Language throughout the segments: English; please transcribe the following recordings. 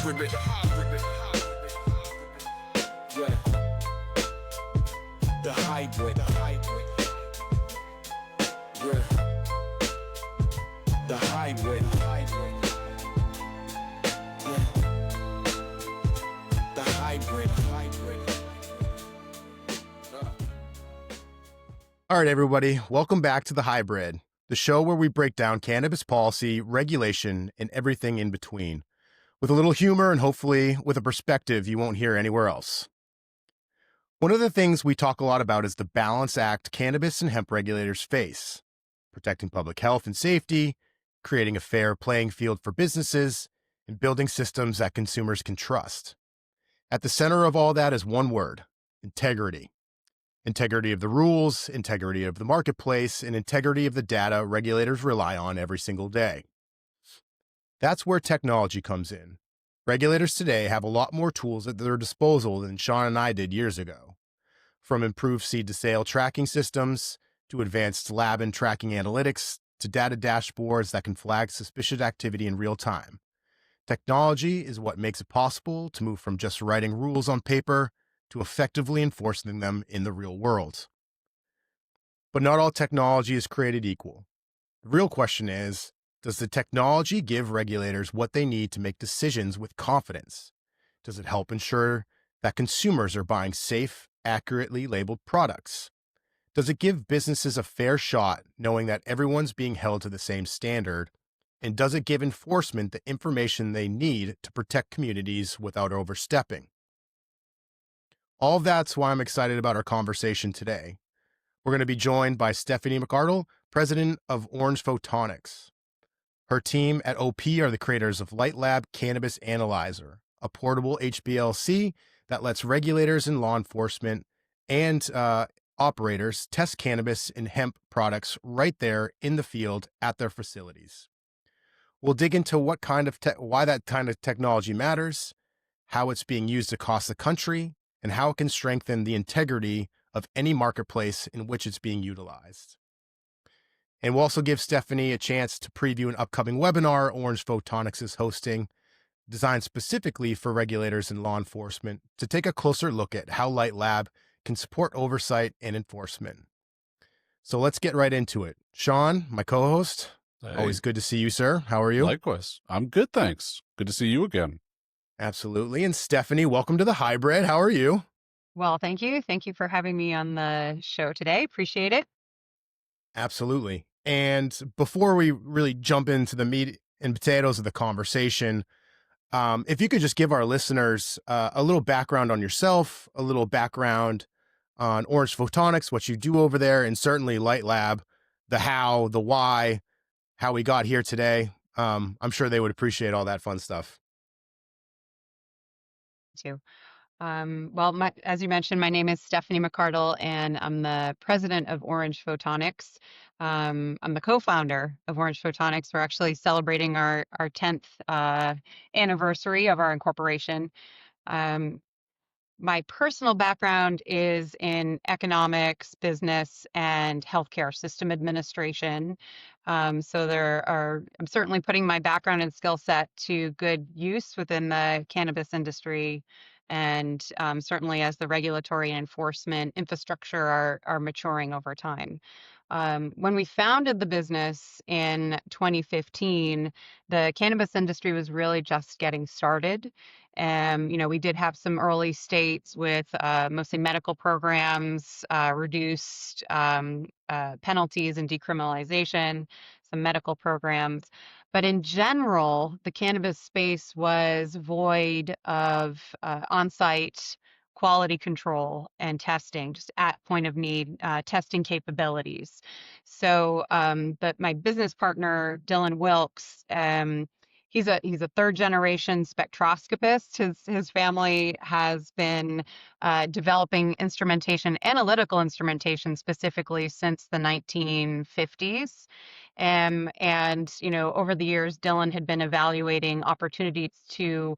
hybrid. Yeah. The hybrid. Yeah. The hybrid. Yeah. The hybrid. All right, everybody, welcome back to The Hybrid, the show where we break down cannabis policy, regulation, and everything in between, with a little humor and hopefully with a perspective you won't hear anywhere else. One of the things we talk a lot about is the balance act cannabis and hemp regulators face: protecting public health and safety, creating a fair playing field for businesses, and building systems that consumers can trust. At the center of all that is one word: integrity. Integrity of the rules, integrity of the marketplace, and integrity of the data regulators rely on every single day. That's where technology comes in. Regulators today have a lot more tools at their disposal than Shawn and I did years ago. From improved seed-to-sale tracking systems, to advanced lab and tracking analytics, to data dashboards that can flag suspicious activity in real time. Technology is what makes it possible to move from just writing rules on paper to effectively enforcing them in the real world. But not all technology is created equal. The real question is, does the technology give regulators what they need to make decisions with confidence? Does it help ensure that consumers are buying safe, accurately labeled products? Does it give businesses a fair shot knowing that everyone's being held to the same standard? And does it give enforcement the information they need to protect communities without overstepping? All of that's why I'm excited about our conversation today. We're going to be joined by Stephanie McArdle, president of Orange Photonics. Her team at OP are the creators of Light Lab Cannabis Analyzer, a portable HPLC that lets regulators and law enforcement and operators test cannabis and hemp products right there in the field at their facilities. We'll dig into why that kind of technology matters, how it's being used across the country, and how it can strengthen the integrity of any marketplace in which it's being utilized. And we'll also give Stephanie a chance to preview an upcoming webinar Orange Photonics is hosting, designed specifically for regulators and law enforcement to take a closer look at how Light Lab can support oversight and enforcement. So let's get right into it. Shawn, my co-host, always good to see you, sir. How are you? Likewise. I'm good, thanks. Good to see you again. Absolutely. And Stephanie, welcome to The Hybrid. How are you? Well, thank you. Thank you for having me on the show today. Appreciate it. Absolutely. And before we really jump into the meat and potatoes of the conversation, if you could just give our listeners a little background on yourself, a little background on Orange Photonics, what you do over there, and certainly Light Lab, the how, the why, how we got here today. I'm sure they would appreciate all that fun stuff. Too. Well, as you mentioned, my name is Stephanie McArdle, and I'm the president of Orange Photonics. I'm the co-founder of Orange Photonics. We're actually celebrating our 10th anniversary of our incorporation. My personal background is in economics, business, and healthcare system administration. I'm certainly putting my background and skill set to good use within the cannabis industry, and certainly as the regulatory and enforcement infrastructure are maturing over time. When we founded the business in 2015, the cannabis industry was really just getting started. We did have some early states with mostly medical programs, reduced penalties and decriminalization, some medical programs. But in general, the cannabis space was void of on-site quality control and testing, just at point of need testing capabilities. So, but my business partner, Dylan Wilkes, he's a third generation spectroscopist. His family has been developing analytical instrumentation specifically since the 1950s. And, over the years, Dylan had been evaluating opportunities to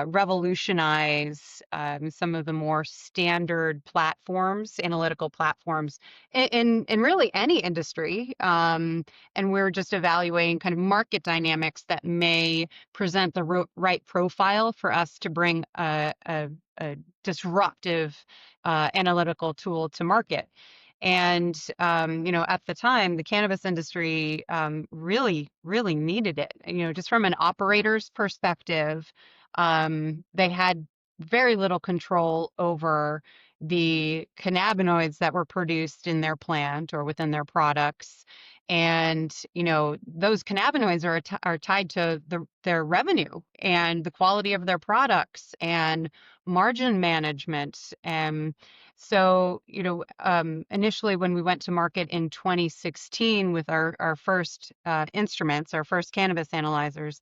revolutionize some of the more standard platforms, analytical platforms in really any industry. And we're just evaluating kind of market dynamics that may present the right profile for us to bring a disruptive analytical tool to market. And, at the time, the cannabis industry really, really needed it. Just from an operator's perspective, they had very little control over the cannabinoids that were produced in their plant or within their products. And, those cannabinoids are tied to their revenue and the quality of their products and margin management. So, initially when we went to market in 2016 with our first instruments, our first cannabis analyzers,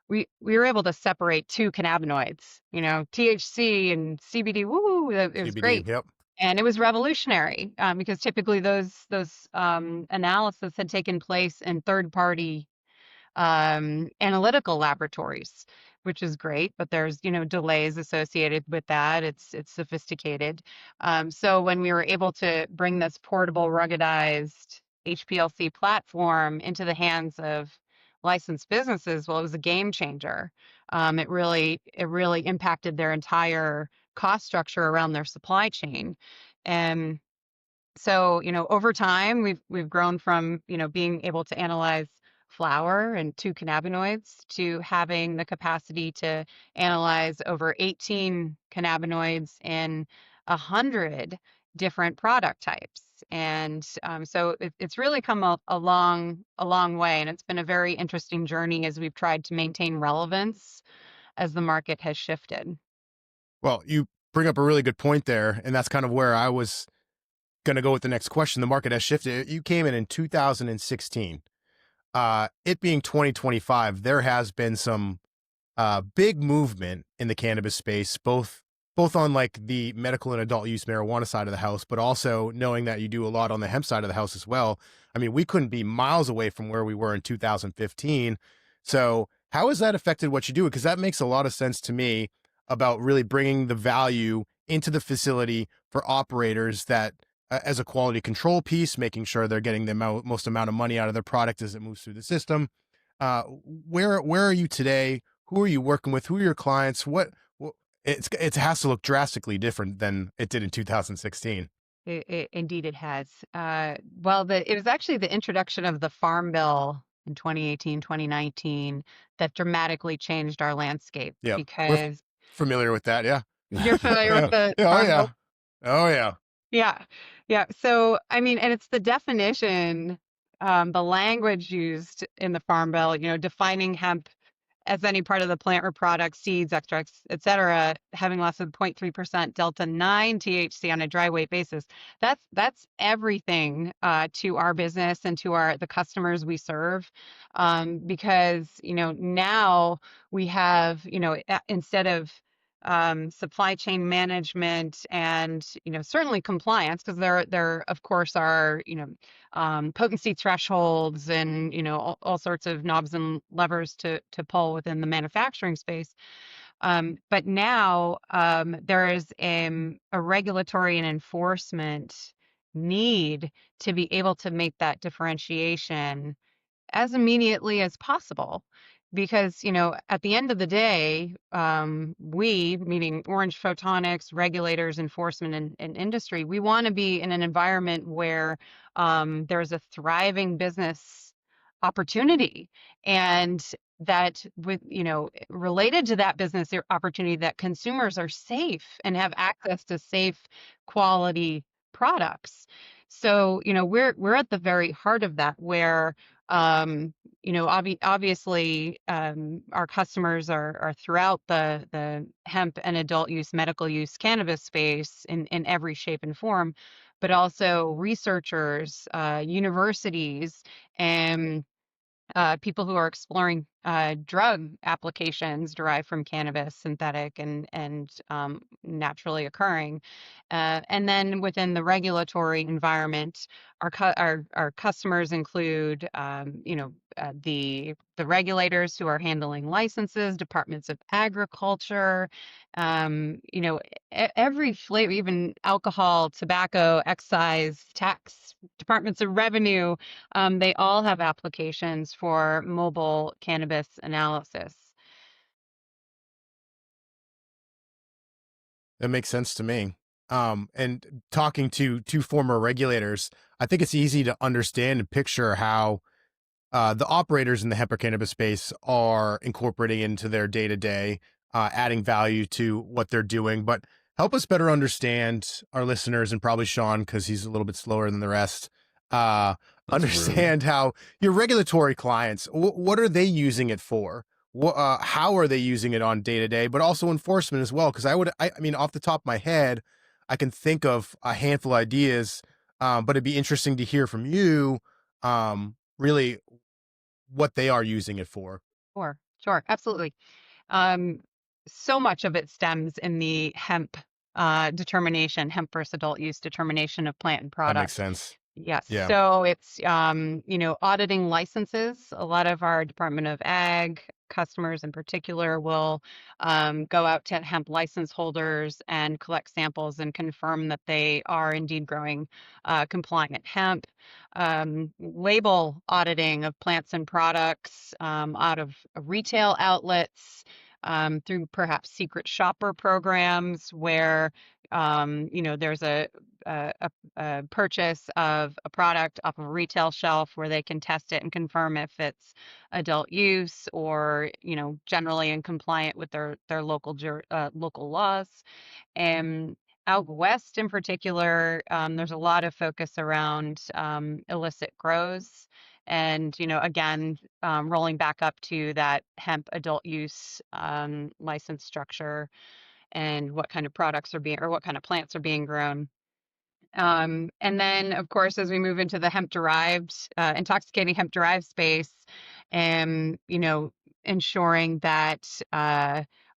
we were able to separate two cannabinoids, THC and CBD. Woo, it was CBD. great. Yep. And it was revolutionary because typically those analysis had taken place in third-party analytical laboratories, which is great, but there's delays associated with that. It's sophisticated. So when we were able to bring this portable, ruggedized HPLC platform into the hands of licensed businesses, well, it was a game changer. It really impacted their entire cost structure around their supply chain. And so, over time, we've grown from, being able to analyze flower and two cannabinoids to having the capacity to analyze over 18 cannabinoids in 100 different product types. And so it's really come a long way, and it's been a very interesting journey as we've tried to maintain relevance as the market has shifted. Well, you bring up a really good point there, and that's kind of where I was going to go with the next question. The market has shifted. You came in 2016. It being 2025, there has been some big movement in the cannabis space, both on like the medical and adult use marijuana side of the house, but also knowing that you do a lot on the hemp side of the house as well. I mean, we couldn't be miles away from where we were in 2015. So how has that affected what you do? Because that makes a lot of sense to me about really bringing the value into the facility for operators that as a quality control piece, making sure they're getting the most amount of money out of their product as it moves through the system. Where are you today? Who are you working with? Who are your clients? What it has to look drastically different than it did in 2016. Indeed, it has. Well, it was actually the introduction of the Farm Bill in 2018, 2019 that dramatically changed our landscape Yep. We're because familiar with that. Yeah. you're familiar with the Yeah. Oh Farm yeah. Bill? Oh yeah. Yeah. Yeah. So, I mean, and it's the definition, the language used in the Farm Bill, defining hemp as any part of the plant or product, seeds, extracts, et cetera, having less than 0.3% delta 9 THC on a dry weight basis. That's everything to our business and to the customers we serve, because now we have instead of supply chain management and certainly compliance, because there of course are potency thresholds and all sorts of knobs and levers to pull within the manufacturing space. But now there is a regulatory and enforcement need to be able to make that differentiation as immediately as possible. Because, at the end of the day, we, meaning Orange Photonics, regulators, enforcement, and industry, we want to be in an environment where there's a thriving business opportunity, and that related to that business opportunity, that consumers are safe and have access to safe quality products. So, we're at the very heart of that, where obviously, our customers are throughout the hemp and adult use, medical use cannabis space in every shape and form, but also researchers, universities, and people who are exploring drug applications derived from cannabis, synthetic and naturally occurring. And then within the regulatory environment, our customers include, the regulators who are handling licenses, departments of agriculture, you know, every flavor, even alcohol, tobacco, excise, tax, departments of revenue, they all have applications for mobile cannabis analysis. That makes sense to me. And talking to two former regulators, I think it's easy to understand and picture how the operators in the hemp or cannabis space are incorporating into their day to day, adding value to what they're doing. But help us better understand our listeners and probably Shawn, because he's a little bit slower than the rest. That's rude. Understand how your regulatory clients, what are they using it for? How are they using it on day to day, but also enforcement as well? Because I mean, off the top of my head, I can think of a handful of ideas, but it'd be interesting to hear from you. Really what they are using it for. Sure, absolutely. Um, so much of it stems in the hemp determination, hemp versus adult use determination of plant and That makes product. sense. Yes. Yeah. So it's, auditing licenses. A lot of our Department of Ag customers in particular will go out to hemp license holders and collect samples and confirm that they are indeed growing compliant hemp. Label auditing of plants and products out of retail outlets. Through perhaps secret shopper programs where there's a purchase of a product off of a retail shelf where they can test it and confirm if it's adult use or generally in compliant with their local laws. And out west in particular, there's a lot of focus around illicit grows. And, again, rolling back up to that hemp adult use license structure and what kind of products are being, or what kind of plants are being grown. And then, of course, as we move into the hemp derived, intoxicating hemp derived space, and ensuring that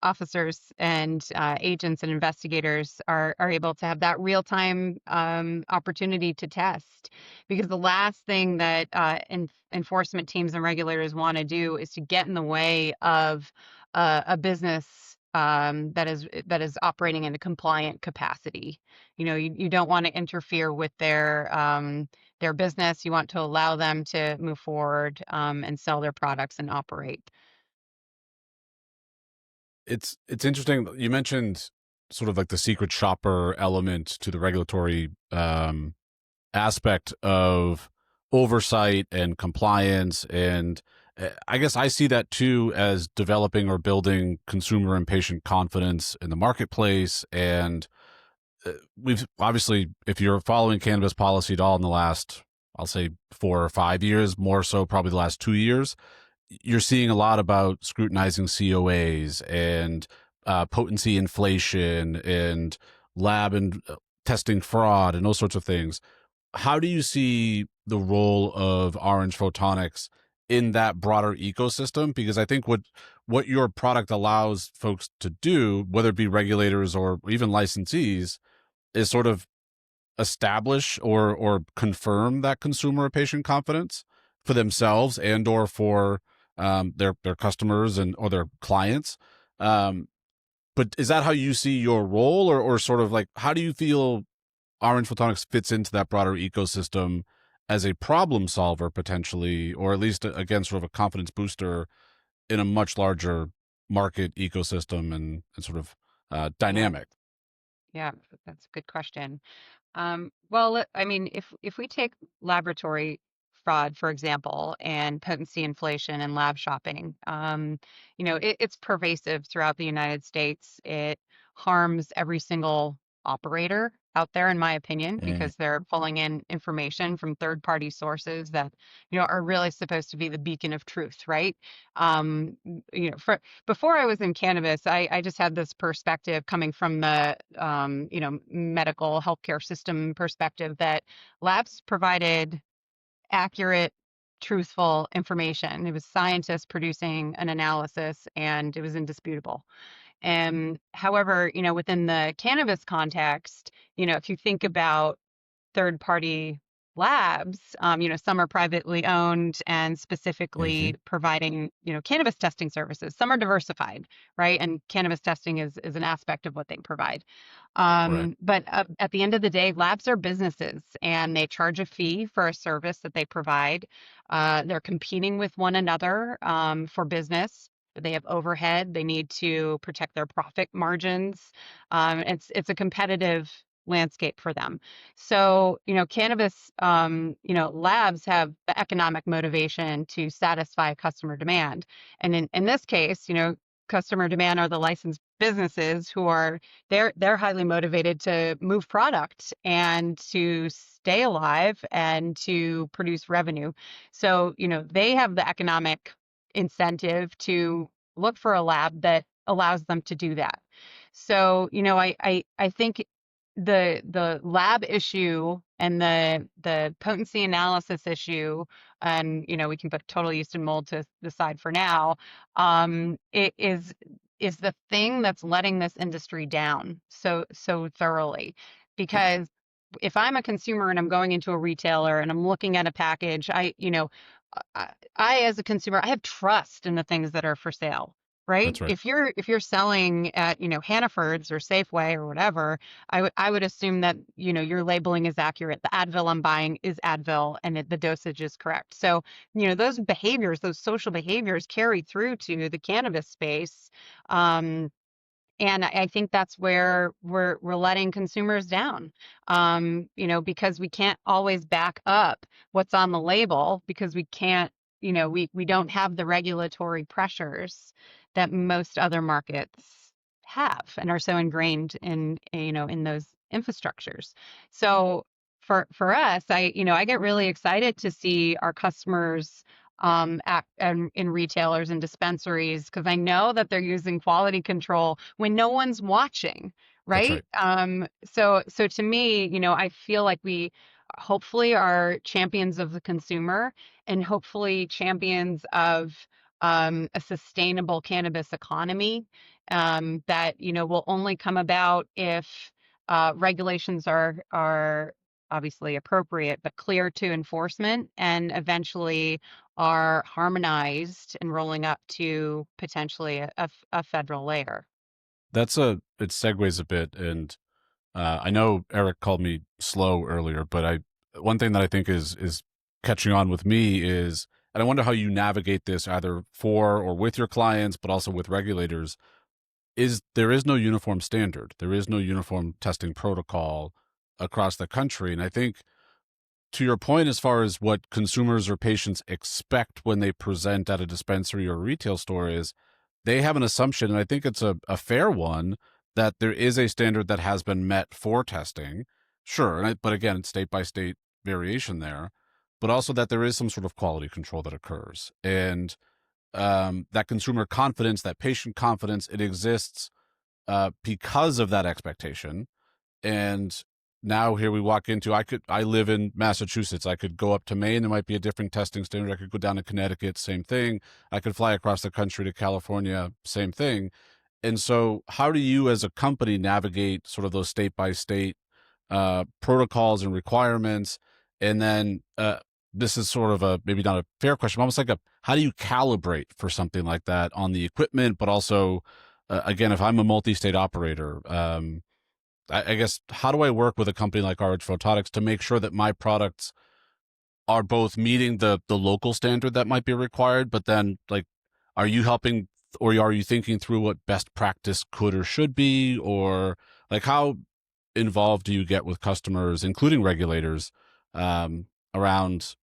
officers and agents and investigators are able to have that real time opportunity to test, because the last thing that enforcement teams and regulators want to do is to get in the way of a business that is operating in a compliant capacity. You don't want to interfere with their business. You want to allow them to move forward and sell their products and operate. It's interesting. You mentioned sort of like the secret shopper element to the regulatory aspect of oversight and compliance. And I guess I see that too as developing or building consumer and patient confidence in the marketplace. And we've obviously, if you're following cannabis policy at all in the last, I'll say 4 or 5 years, more so probably the last 2 years, you're seeing a lot about scrutinizing COAs and potency inflation and lab and testing fraud and those sorts of things. How do you see the role of Orange Photonics in that broader ecosystem? Because I think what your product allows folks to do, whether it be regulators or even licensees, is sort of establish or confirm that consumer or patient confidence for themselves and or for their customers and or their clients. But is that how you see your role, or sort of like how do you feel Orange Photonics fits into that broader ecosystem as a problem solver potentially, or at least again sort of a confidence booster in a much larger market ecosystem and sort of dynamic? Yeah, that's a good question. Well, I mean, if we take laboratory fraud, for example, and potency inflation and lab shopping, it's pervasive throughout the United States. It harms every single operator out there, in my opinion, because they're pulling in information from third-party sources that, are really supposed to be the beacon of truth, right? Before I was in cannabis, I just had this perspective coming from the medical healthcare system perspective that labs provided accurate truthful information. It was scientists producing an analysis, and it was indisputable. However, within the cannabis context, if you think about third-party labs, some are privately owned and Hmm. specifically providing, cannabis testing services. Some are diversified, right? And cannabis testing is an aspect of what they provide. Right. But at the end of the day, labs are businesses and they charge a fee for a service that they provide. They're competing with one another for business. They have overhead. They need to protect their profit margins. It's a competitive landscape for them. So, cannabis, labs have the economic motivation to satisfy customer demand. And in this case, customer demand are the licensed businesses who are they're highly motivated to move product and to stay alive and to produce revenue. So, they have the economic incentive to look for a lab that allows them to do that. So, I think the lab issue and the potency analysis issue, and we can put total yeast and mold to the side for now, it is the thing that's letting this industry down so thoroughly. Because if I'm a consumer and I'm going into a retailer and I'm looking at a package, I as a consumer, I have trust in the things that are for sale, right? That's right. If you're selling at, Hannaford's or Safeway or whatever, I would assume that, your labeling is accurate. The Advil I'm buying is Advil and the dosage is correct. So, those behaviors, those social behaviors carry through to the cannabis space. Um, and I think that's where we're letting consumers down, because we can't always back up what's on the label because we can't, we don't have the regulatory pressures that most other markets have and are so ingrained in those infrastructures. So for us, I get really excited to see our customers act in retailers and dispensaries because I know that they're using quality control when no one's watching, That's right? right. So to me, I feel like we hopefully are champions of the consumer and hopefully champions of a sustainable cannabis economy that will only come about if regulations are obviously appropriate but clear to enforcement and eventually are harmonized and rolling up to potentially a federal layer. It segues a bit, and I know Erik called me slow earlier, but one thing that I think is catching on with me is, and I wonder how you navigate this either for or with your clients, but also with regulators, is there is no uniform standard. There is no uniform testing protocol across the country. And I think to your point, as far as what consumers or patients expect when they present at a dispensary or a retail store is, they have an assumption, and I think it's a fair one, that there is a standard that has been met for testing. Sure, but again, it's state by state variation there, but also that there is some sort of quality control that occurs. And that consumer confidence, that patient confidence, it exists because of that expectation. And now here we walk into, I live in Massachusetts. I could go up to Maine. There might be a different testing standard. I could go down to Connecticut, same thing. I could fly across the country to California, same thing. And so how do you as a company navigate sort of those state by state protocols and requirements? And then this is sort of maybe not a fair question, but almost like how do you calibrate for something like that on the equipment, but also, again, if I'm a multi-state operator, I guess, how do I work with a company like Orange Photonics to make sure that my products are both meeting the local standard that might be required, but then, like, are you helping or are you thinking through what best practice could or should be, or like how involved do you get with customers, including regulators, around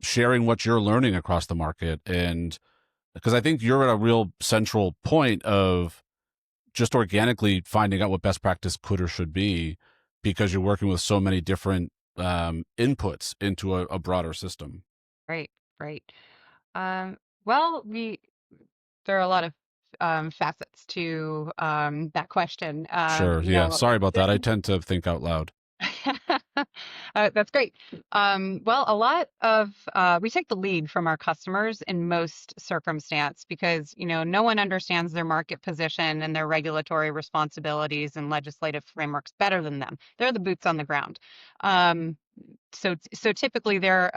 sharing what you're learning across the market? And because I think you're at a real central point of just organically finding out what best practice could or should be because you're working with so many different inputs into a broader system. Right, right. Well, there are a lot of facets to that question. Sure. Yeah. Sorry about that. I tend to think out loud. That's great. Well, a lot of we take the lead from our customers in most circumstance because no one understands their market position and their regulatory responsibilities and legislative frameworks better than them. They're the boots on the ground. Um, so typically they're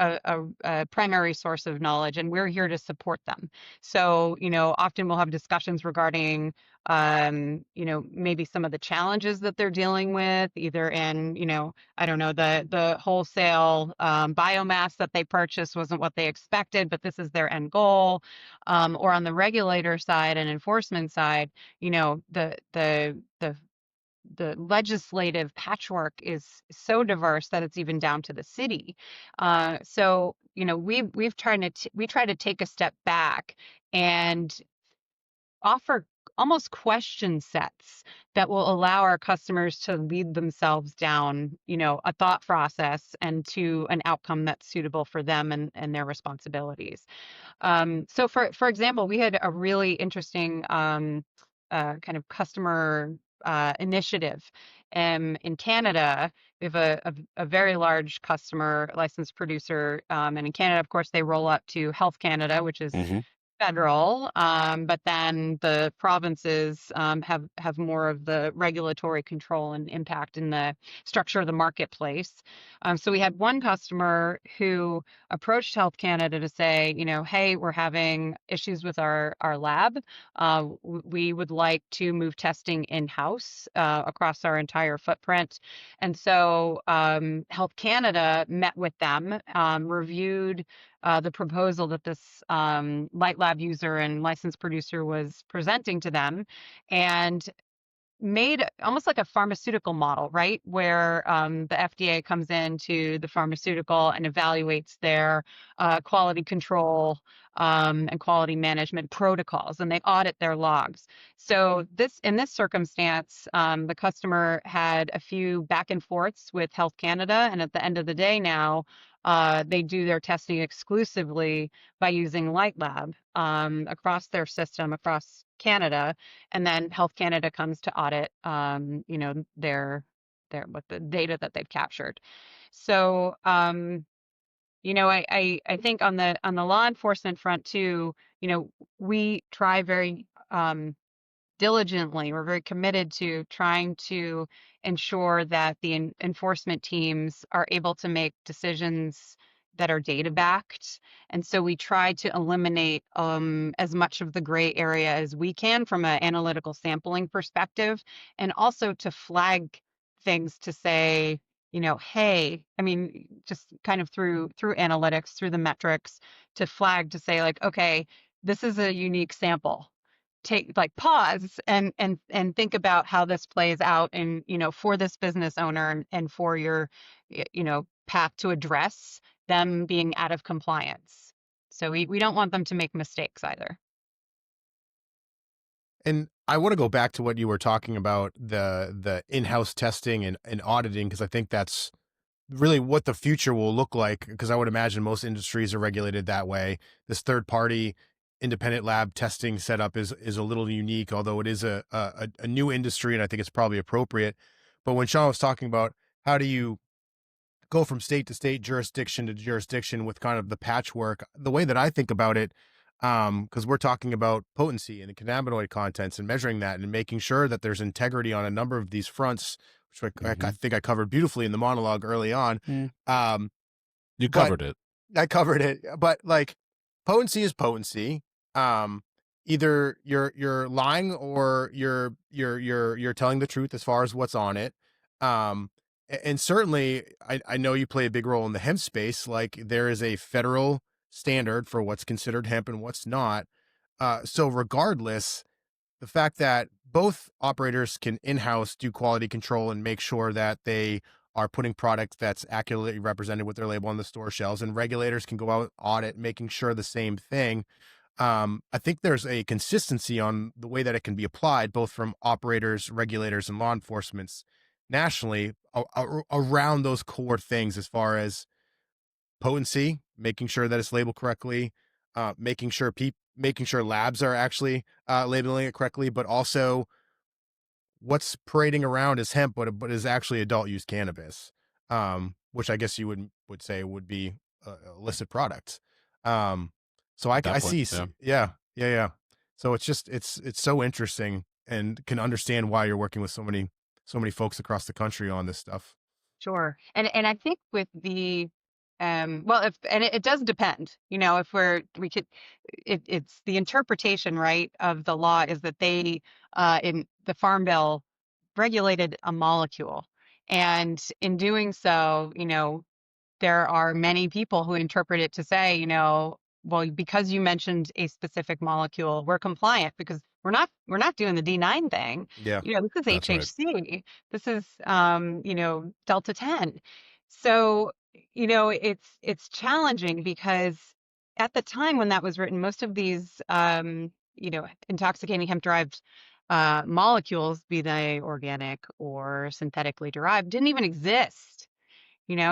a primary source of knowledge, and we're here to support them. So often we'll have discussions regarding maybe some of the challenges that they're dealing with, either in I don't know, the wholesale biomass that they purchased wasn't what they expected, but this is their end goal. Or on the regulator side and enforcement side, the legislative patchwork is so diverse that it's even down to the city. So we try to take a step back and offer almost question sets that will allow our customers to lead themselves down, a thought process and to an outcome that's suitable for them and their responsibilities. So for example, we had a really interesting kind of customer initiative in Canada. We have a very large customer licensed producer, and in Canada, of course, they roll up to Health Canada, which is Hmm. federal, but then the provinces have more of the regulatory control and impact in the structure of the marketplace. So we had one customer who approached Health Canada to say, hey, we're having issues with our lab. We would like to move testing in-house across our entire footprint. And so Health Canada met with them, reviewed the proposal that this light lab user and licensed producer was presenting to them, and made almost like a pharmaceutical model, right? Where the FDA comes into the pharmaceutical and evaluates their quality control and quality management protocols, and they audit their logs. So in this circumstance, the customer had a few back and forths with Health Canada, and at the end of the day now, they do their testing exclusively by using Light Lab across their system, across Canada, and then Health Canada comes to audit, their what the data that they've captured. So, I think on the law enforcement front too, we try very diligently. We're very committed to trying to ensure that the enforcement teams are able to make decisions that are data backed. And so we try to eliminate as much of the gray area as we can from an analytical sampling perspective, and also to flag things to say, hey, I mean, just kind of through analytics, through the metrics, to flag to say like, okay, this is a unique sample. Take like pause and think about how this plays out and for this business owner and for your path to address them being out of compliance. So we don't want them to make mistakes either. And I want to go back to what you were talking about, the in-house testing and auditing, because I think that's really what the future will look like, because I would imagine most industries are regulated that way. This third party independent lab testing setup is a little unique, although it is a new industry, and I think it's probably appropriate. But when Shawn was talking about how do you go from state to state, jurisdiction to jurisdiction with kind of the patchwork, the way that I think about it, because we're talking about potency and the cannabinoid contents and measuring that and making sure that there's integrity on a number of these fronts, which I think I covered beautifully in the monologue early on. You covered it. I covered it, but like potency is potency. Either you're lying or you're telling the truth as far as what's on it. And certainly I know you play a big role in the hemp space. Like there is a federal standard for what's considered hemp and what's not. So regardless, the fact that both operators can in-house do quality control and make sure that they are putting product that's accurately represented with their label on the store shelves, and regulators can go out and audit, making sure the same thing. I think there's a consistency on the way that it can be applied, both from operators, regulators, and law enforcement nationally around those core things, as far as potency, making sure that it's labeled correctly, making sure labs are actually labeling it correctly, but also what's parading around is hemp, but is actually adult use cannabis. which I guess you would say would be illicit products. Um, so I, At that I point, see, yeah. yeah. So it's just it's so interesting, and can understand why you're working with so many folks across the country on this stuff. Sure. And I think with the well, if and it does depend, if we could it's the interpretation, right, of the law is that they in the Farm Bill regulated a molecule. And in doing so, there are many people who interpret it to say, well, because you mentioned a specific molecule, we're compliant because we're not doing the D9 thing. Yeah, This is That's right. HHC. This is Delta 10. So, it's challenging because at the time when that was written, most of these intoxicating hemp-derived molecules, be they organic or synthetically derived, didn't even exist.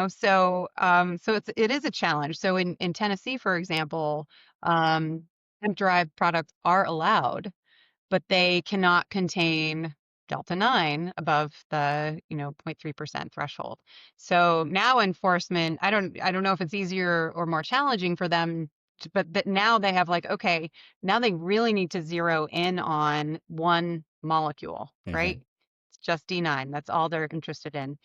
So it is a challenge. So in Tennessee, for example, hemp derived products are allowed, but they cannot contain delta 9 above the 0.3% threshold. So now enforcement, I don't know if it's easier or more challenging for them, but that now they have like, okay, now they really need to zero in on one molecule, right? It's just D9. That's all they're interested in.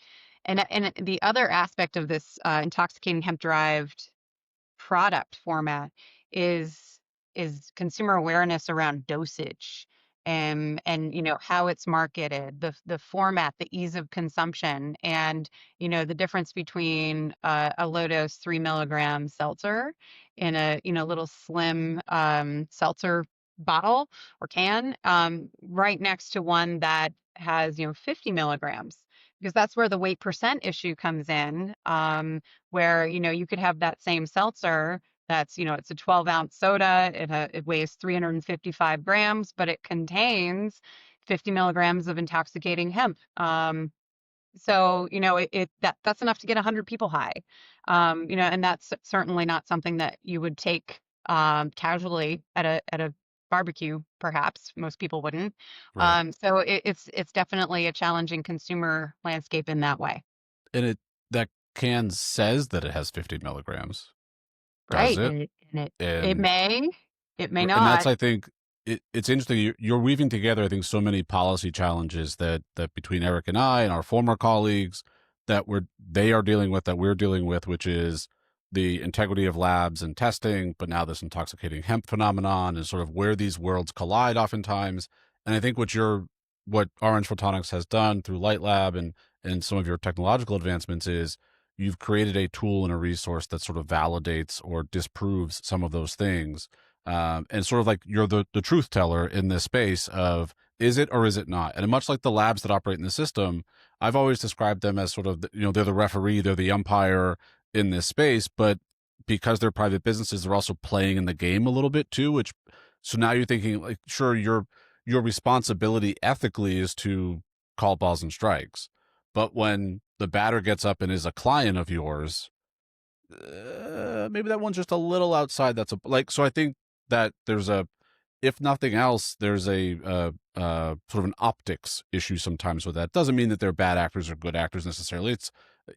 And the other aspect of this intoxicating hemp derived product format is consumer awareness around dosage, and how it's marketed, the format, the ease of consumption, and the difference between a low dose 3 milligram seltzer in a little slim seltzer bottle or can, right next to one that has 50 milligrams, because that's where the weight percent issue comes in, where you could have that same seltzer that's it's a 12-ounce soda, it weighs 355 grams, but it contains 50 milligrams of intoxicating hemp. So that's enough to get 100 people high. And that's certainly not something that you would take casually at a barbecue. Perhaps most people wouldn't. Right. So it's definitely a challenging consumer landscape in that way. And that can says that it has 50 milligrams, does Right. it? And it And may, it may and that's, not. I think, it's interesting. You're weaving together, I think, so many policy challenges that between Erik and I and our former colleagues that they are dealing with, that we're dealing with, which is the integrity of labs and testing, but now this intoxicating hemp phenomenon and sort of where these worlds collide oftentimes. And I think what Orange Photonics has done through Light Lab and some of your technological advancements is you've created a tool and a resource that sort of validates or disproves some of those things. And sort of like you're the truth teller in this space of, is it or is it not? And much like the labs that operate in the system, I've always described them as sort of, they're the referee, they're the umpire in this space, but because they're private businesses, they're also playing in the game a little bit too, so now you're thinking like, sure, your responsibility ethically is to call balls and strikes. But when the batter gets up and is a client of yours, maybe that one's just a little outside. So I think that if nothing else, there's a sort of an optics issue sometimes with that. Doesn't mean that they're bad actors or good actors necessarily.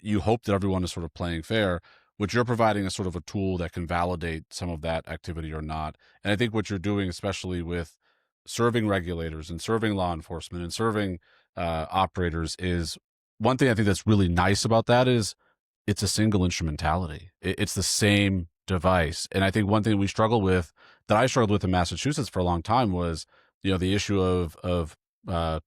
You hope that everyone is sort of playing fair, which you're providing a sort of a tool that can validate some of that activity or not. And I think what you're doing, especially with serving regulators and serving law enforcement and serving operators, is one thing I think that's really nice about that is it's a single instrumentality. It's the same device. And I think one thing that I struggled with in Massachusetts for a long time was, the issue of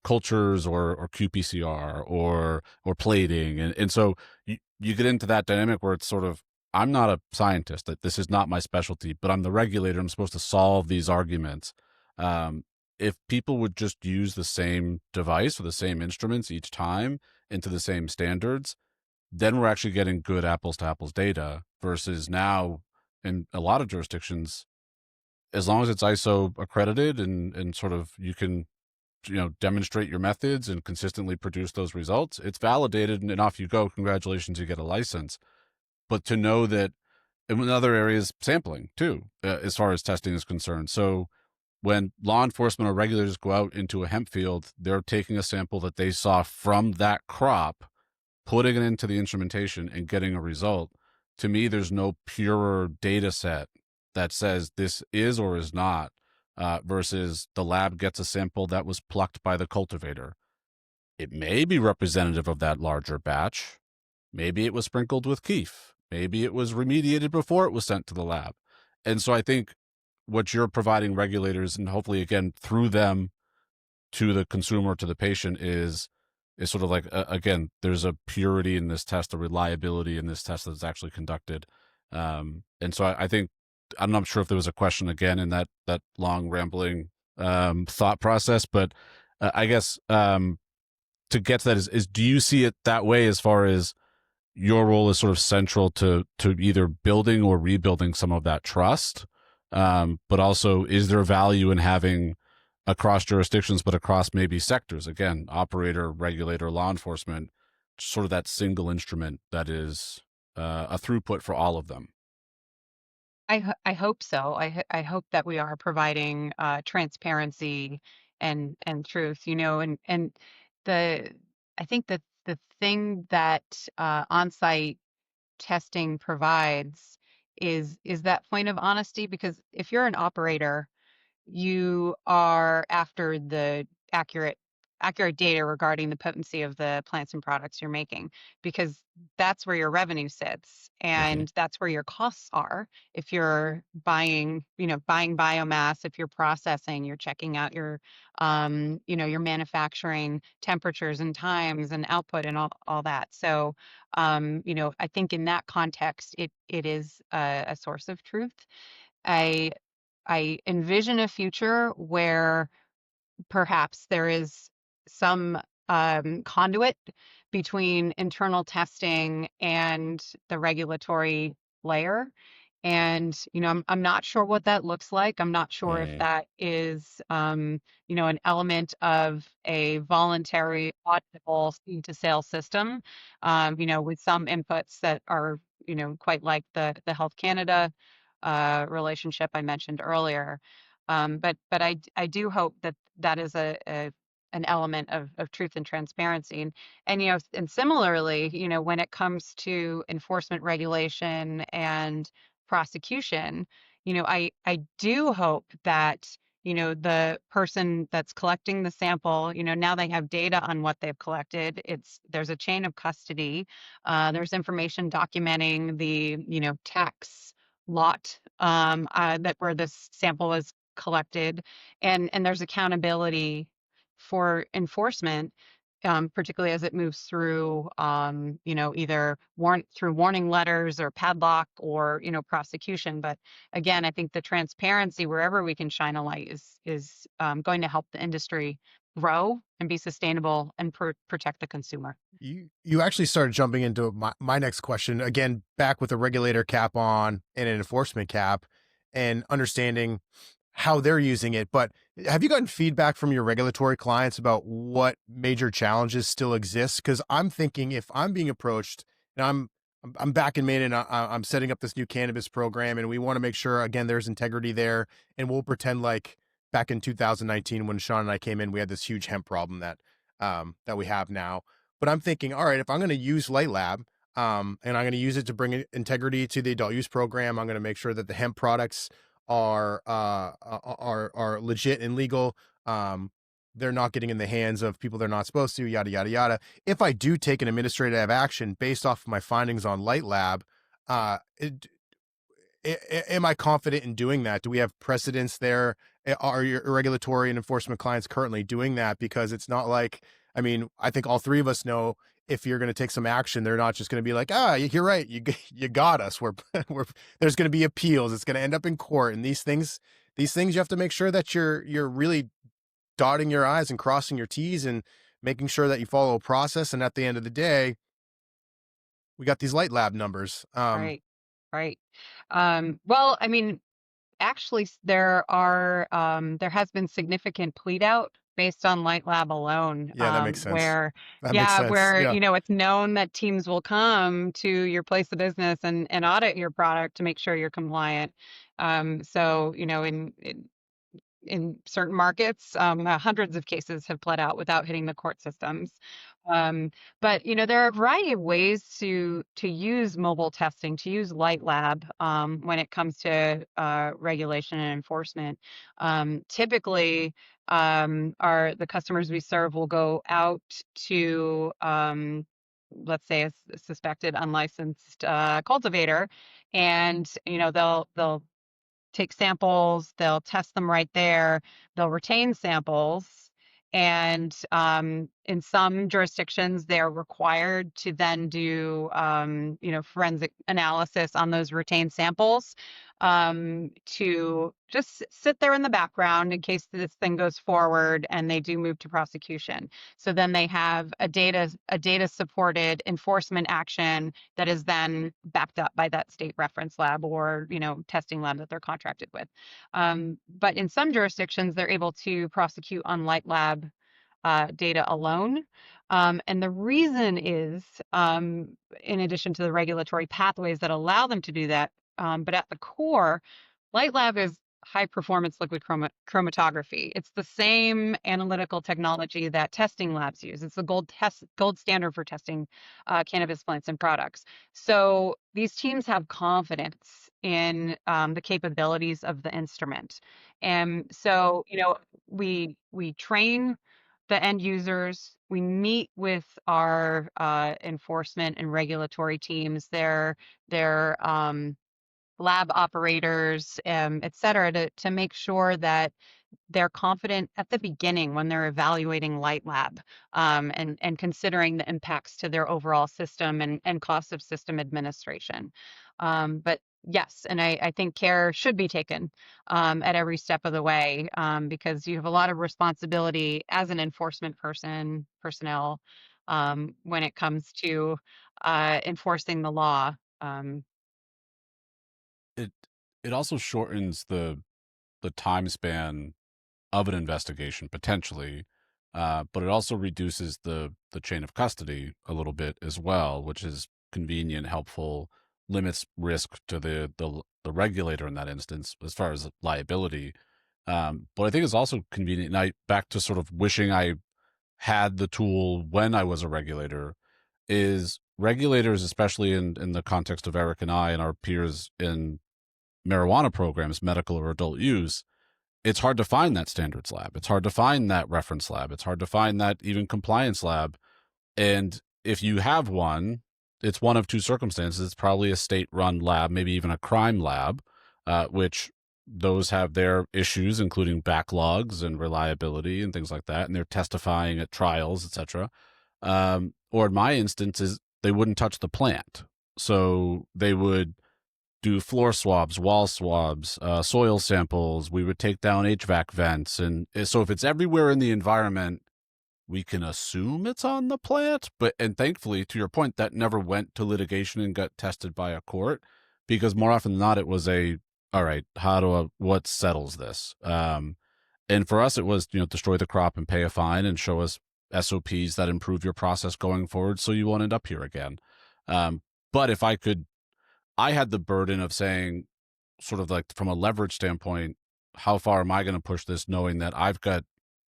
cultures or qPCR or plating. And so you get into that dynamic where it's sort of, I'm not a scientist, that this is not my specialty, but I'm the regulator. I'm supposed to solve these arguments. If people would just use the same device or the same instruments each time into the same standards, then we're actually getting good apples to apples data versus now in a lot of jurisdictions, as long as it's ISO accredited and sort of you can, demonstrate your methods and consistently produce those results, it's validated and off you go. Congratulations, you get a license. But to know that in other areas, sampling too, as far as testing is concerned. So when law enforcement or regulators go out into a hemp field, they're taking a sample that they saw from that crop putting it into the instrumentation and getting a result, to me, there's no purer data set that says this is or is not, versus the lab gets a sample that was plucked by the cultivator. It may be representative of that larger batch. Maybe it was sprinkled with keef. Maybe it was remediated before it was sent to the lab. And so I think what you're providing regulators, and hopefully, again, through them to the consumer, to the patient, is sort of like, again, there's a purity in this test, a reliability in this test that's actually conducted. And so I think, I'm not sure if there was a question again in that long rambling thought process, but I guess to get to that is do you see it that way, as far as your role is sort of central to either building or rebuilding some of that trust? But also, is there value in having across jurisdictions, but across maybe sectors, again, operator, regulator, law enforcement, sort of that single instrument that is a throughput for all of them? I hope so. I hope that we are providing transparency and truth, and the I think that the thing that on-site testing provides is that point of honesty, because if you're an operator, you are after the accurate accurate data regarding the potency of the plants and products you're making, because that's where your revenue sits Mhm. and that's where your costs are. If you're buying biomass, if you're processing, you're checking out your manufacturing temperatures and times and output and all that. So I think in that context it is a source of truth. I i envision a future where perhaps there is some conduit between internal testing and the regulatory layer. And, I'm not sure what that looks like. I'm not sure if Mm. that is, an element of a voluntary auditable seed to sale system, with some inputs that are, quite like the Health Canada relationship I mentioned earlier. But I do hope that that is an element of truth and transparency. And similarly, when it comes to enforcement regulation and prosecution, I do hope that, the person that's collecting the sample, now they have data on what they've collected. There's a chain of custody. There's information documenting the, tax lot that where this sample was collected, and there's accountability for enforcement, particularly as it moves through, either through warning letters or padlock or, prosecution. But again, I think the transparency wherever we can shine a light is going to help the industry grow and be sustainable and protect the consumer. You actually started jumping into my next question again, back with a regulator cap on and an enforcement cap, and understanding how they're using it. But have you gotten feedback from your regulatory clients about what major challenges still exist? Because I'm thinking, if I'm being approached and I'm back in Maine and I'm setting up this new cannabis program, and we want to make sure again there's integrity there, and we'll pretend like back in 2019 when Shawn and I came in, we had this huge hemp problem that we have now. But I'm thinking, all right, if I'm going to use Light Lab, and I'm going to use it to bring integrity to the adult use program, I'm going to make sure that the hemp products are legit and legal. They're not getting in the hands of people they're not supposed to, yada yada yada. If I do take an administrative action based off of my findings on Light Lab, uh, it, am I confident in doing that? Do we have precedents there? Are your regulatory and enforcement clients currently doing that? Because it's not like, I mean, I think all three of us know if you're going to take some action, they're not just going to be like, you're right, you got us. There's going to be appeals. It's going to end up in court, and these things you have to make sure that you're really dotting your I's and crossing your T's and making sure that you follow a process. And at the end of the day, we got these Light Lab numbers. Right, right. Well, I mean, actually, there has been significant plead out based on Light Lab alone, Yeah, that makes sense. where, That makes yeah, sense. where, Yeah. it's known that teams will come to your place of business and audit your product to make sure you're compliant. So, in certain markets, hundreds of cases have pled out without hitting the court systems. Um, but there are a variety of ways to use mobile testing, to use light lab when it comes to regulation and enforcement. Typically, our the customers we serve will go out to let's say a suspected unlicensed cultivator, and they'll take samples, they'll test them right there, they'll retain samples. And in some jurisdictions, they're required to then do, forensic analysis on those retained samples to just sit there in the background in case this thing goes forward and they do move to prosecution. So then they have a data supported enforcement action that is then backed up by that state reference lab or testing lab that they're contracted with. But in some jurisdictions, they're able to prosecute on light lab data alone. And the reason is, in addition to the regulatory pathways that allow them to do that, but at the core, light lab is high performance liquid chromatography. It's the same analytical technology that testing labs use. It's the gold standard for testing cannabis plants and products. So these teams have confidence in the capabilities of the instrument. And so, we train the end users. We meet with our enforcement and regulatory teams, their lab operators, et cetera, to make sure that they're confident at the beginning when they're evaluating light lab, and considering the impacts to their overall system and cost of system administration. But yes, and I think care should be taken at every step of the way, because you have a lot of responsibility as an enforcement personnel when it comes to enforcing the law. It it also shortens the time span of an investigation potentially, but it also reduces the chain of custody a little bit as well, which is convenient, helpful, limits risk to the regulator in that instance as far as liability. But I think it's also convenient. And I back to sort of wishing I had the tool when I was a regulator. Is regulators, especially in the context of Erik and I and our peers in marijuana programs, medical or adult use, it's hard to find that standards lab. It's hard to find that reference lab. It's hard to find that even compliance lab. And if you have one, it's one of two circumstances. It's probably a state run lab, maybe even a crime lab, which those have their issues, including backlogs and reliability and things like that. And they're testifying at trials, etc. Or in my instances, they wouldn't touch the plant. So they would do floor swabs, wall swabs, soil samples. We would take down HVAC vents. And so if it's everywhere in the environment, we can assume it's on the plant. And thankfully, to your point, that never went to litigation and got tested by a court, because more often than not, it was all right, what settles this? And for us, it was, destroy the crop and pay a fine and show us SOPs that improve your process going forward so you won't end up here again. But if I had the burden of saying, sort of like from a leverage standpoint, how far am I going to push this, knowing that I've got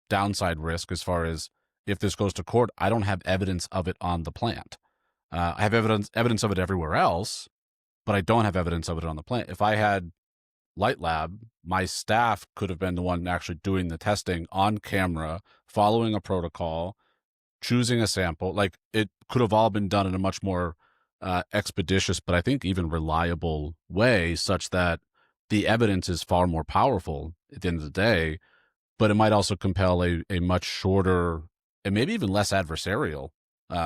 downside risk as far as if this goes to court, I don't have evidence of it on the plant. I have evidence of it everywhere else, but I don't have evidence of it on the plant. If I had Light Lab, my staff could have been the one actually doing the testing on camera, following a protocol, choosing a sample. Like, it could have all been done in a much more expeditious, but I think even reliable way, such that the evidence is far more powerful at the end of the day, but it might also compel a much shorter and maybe even less adversarial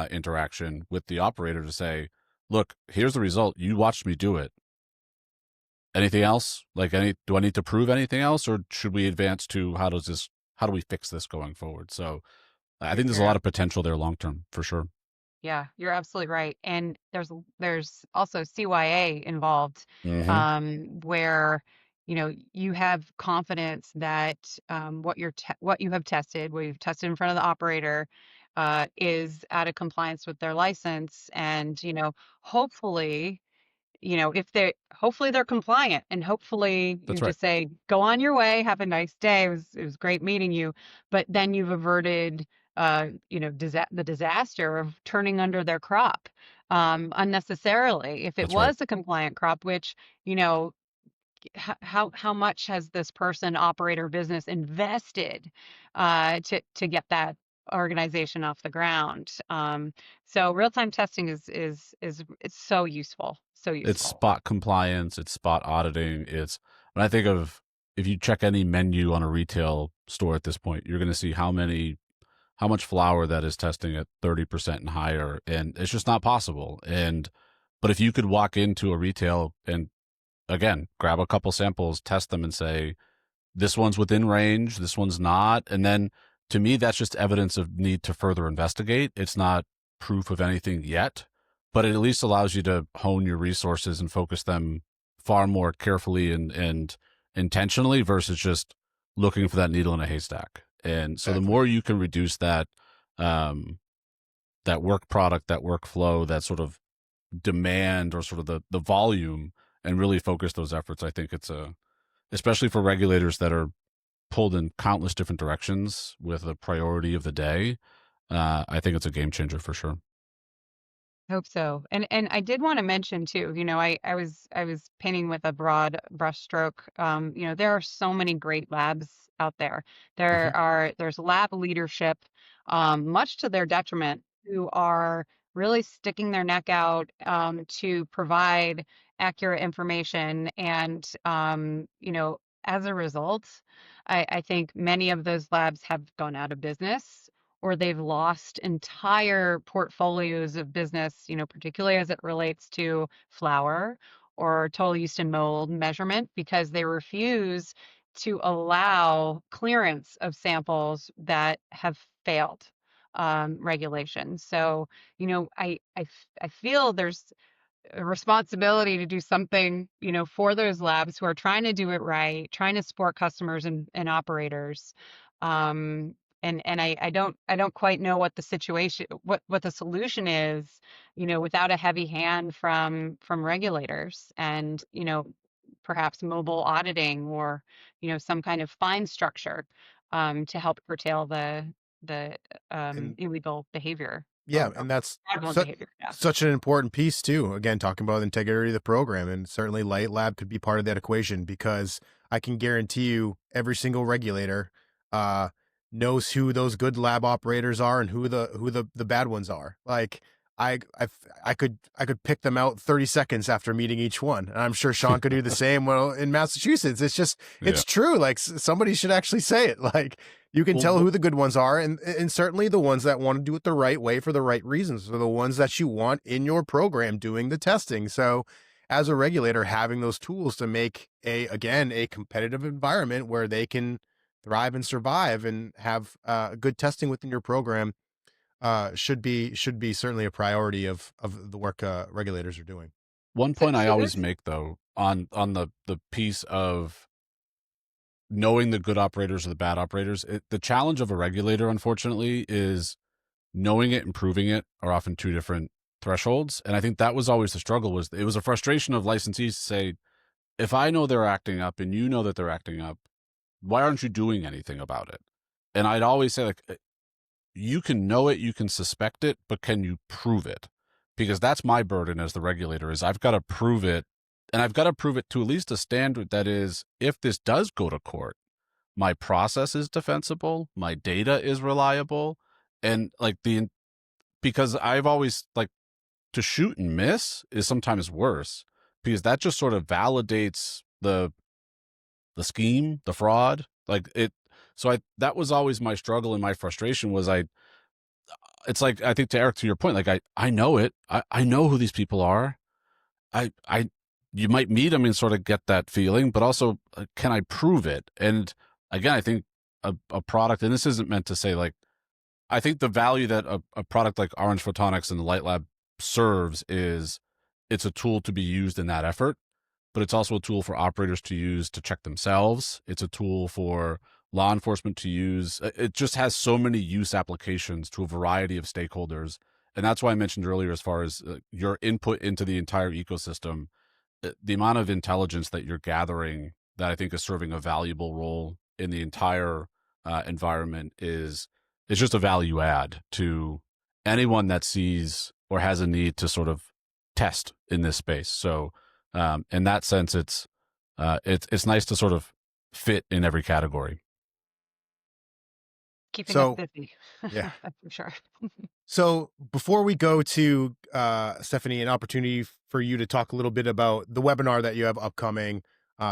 interaction with the operator to say, look, here's the result. You watched me do it. Anything else? Do I need to prove anything else, or should we advance to how do we fix this going forward? So I think there's a lot of potential there long term for sure. Yeah, you're absolutely right. And there's also CYA involved, where you have confidence that what you have tested, what you've tested in front of the operator, is out of compliance with their license, and hopefully if hopefully they're compliant, and hopefully you That's right. just say, go on your way, have a nice day. It was great meeting you. But then you've averted, the disaster of turning under their crop, unnecessarily. If it That's right. was a compliant crop, which, you know, how much has this person, operator, business invested to get that organization off the ground? So real-time testing is it's so useful, so It's useful. spot compliance, it's spot auditing. It's when I think of, if you check any menu on a retail store at this point, you're going to see how much flour that is testing at 30% and higher, and it's just not possible. But if you could walk into a retail and, again, grab a couple samples, test them, and say, this one's within range, this one's not, and then, to me, that's just evidence of need to further investigate. It's not proof of anything yet, but it at least allows you to hone your resources and focus them far more carefully and intentionally, versus just looking for that needle in a haystack. And so the Exactly. more you can reduce that work product, that workflow, that sort of demand, or sort of the volume, and really focus those efforts, I think especially for regulators that are pulled in countless different directions with a priority of the day, I think it's a game changer for sure. Hope so. And I did want to mention too, I was painting with a broad brushstroke. There are so many great labs out there. Hmm. There's lab leadership, much to their detriment, who are really sticking their neck out, to provide accurate information. And as a result, I think many of those labs have gone out of business, or they've lost entire portfolios of business, particularly as it relates to flour or total yeast and mold measurement, because they refuse to allow clearance of samples that have failed regulations. So, I feel there's a responsibility to do something, for those labs who are trying to do it right, trying to support customers and operators. Um, and I don't quite know what the situation, what the solution is, without a heavy hand from regulators, and, perhaps mobile auditing, or, some kind of fine structure, to help curtail the And illegal behavior, yeah, or and that's fraudulent such behavior. Yeah. such an important piece too. Again, talking about the integrity of the program, and certainly Light Lab could be part of that equation, because I can guarantee you every single regulator uh, knows who those good lab operators are and who the bad ones are. Like I I could pick them out 30 seconds after meeting each one, and I'm sure Shawn could do the same. Well, in Massachusetts, Yeah. it's true. Like somebody should actually say it. Like you can tell Well, who the good ones are, and certainly the ones that want to do it the right way for the right reasons are the ones that you want in your program doing the testing. So as a regulator, having those tools to make a competitive environment where they can thrive and survive and have good testing within your program should be certainly a priority of the work regulators are doing. one So, point I so always there's make, though, on the piece of knowing the good operators or the bad operators, the challenge of a regulator, unfortunately, is knowing it and proving it are often two different thresholds. And I think that was always the struggle. It was a frustration of licensees to say, if I know they're acting up and you know that they're acting up, why aren't you doing anything about it? And I'd always say, like, you can know it, you can suspect it, but can you prove it? Because that's my burden as the regulator, is I've got to prove it, and I've got to prove it to at least a standard that is, if this does go to court, my process is defensible, my data is reliable, and because I've always, like, to shoot and miss is sometimes worse, because that just sort of validates the scheme, the fraud, like it. So that was always my struggle and my frustration was it's like, I think, to Erik, to your point, like I know it. I know who these people are. I you might meet them and sort of get that feeling, but also, can I prove it? And again, I think a product, and this isn't meant to say, like, I think the value that a product like Orange Photonics and the Light Lab serves is, it's a tool to be used in that effort, but it's also a tool for operators to use to check themselves. It's a tool for law enforcement to use. It just has so many use applications to a variety of stakeholders. And that's why I mentioned earlier, as far as your input into the entire ecosystem, the amount of intelligence that you're gathering that I think is serving a valuable role in the entire environment is just a value add to anyone that sees or has a need to sort of test in this space. So in that sense, it's nice to sort of fit in every category. Keeping us So, busy. yeah. That's for sure. So before we go to Stephanie, an opportunity for you to talk a little bit about the webinar that you have upcoming.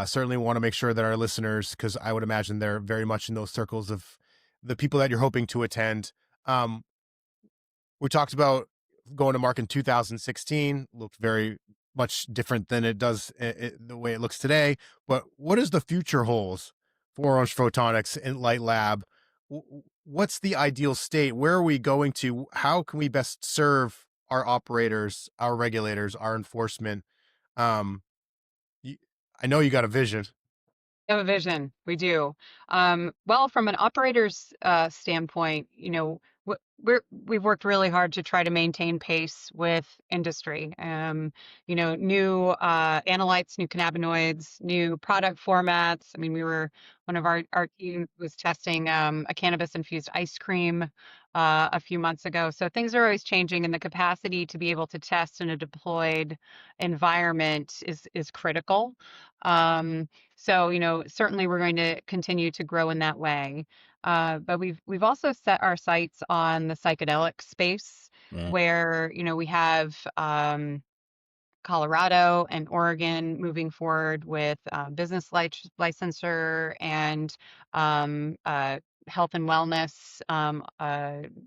Certainly want to make sure that our listeners, because I would imagine they're very much in those circles of the people that you're hoping to attend. Um, we talked about going to market in 2016, looked very much different than it does the way it looks today. But what is the future holds for Orange Photonics and Light Lab? What's the ideal state? Where are we going to? How can we best serve our operators, our regulators, our enforcement? Um, I know you got a vision. Have a vision. We do. Well, from an operator's standpoint, we've worked really hard to try to maintain pace with industry. New analytes, new cannabinoids, new product formats. I mean, one of our team was testing a cannabis infused ice cream a few months ago. So things are always changing, and the capacity to be able to test in a deployed environment is critical. So, certainly we're going to continue to grow in that way. But we've also set our sights on the psychedelic space Right. where, we have Colorado and Oregon moving forward with business licensure and health and wellness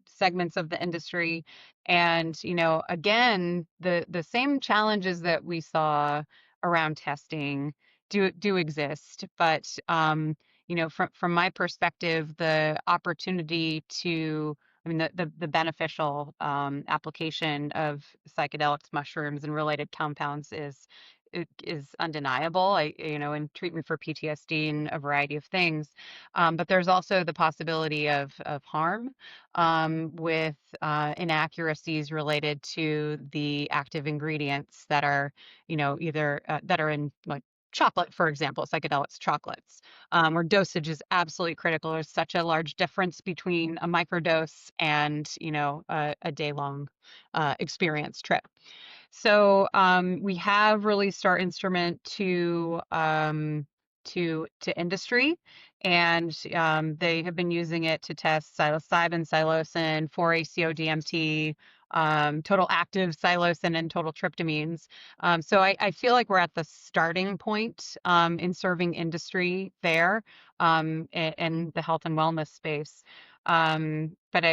segments of the industry. And, again, the same challenges that we saw around testing do exist. But, from my perspective, the opportunity to I mean, the beneficial application of psychedelics, mushrooms, and related compounds is undeniable. In treatment for PTSD and a variety of things. But there's also the possibility of harm with inaccuracies related to the active ingredients that are, either that are in like chocolate, for example, psychedelics chocolates, where dosage is absolutely critical. There's such a large difference between a microdose and, a day-long experience trip. So we have released our instrument to industry, and they have been using it to test psilocybin, psilocin, 4-ACO-DMT, total active psilocin, and total tryptamines. So I feel like we're at the starting point in serving industry there in the health and wellness space. But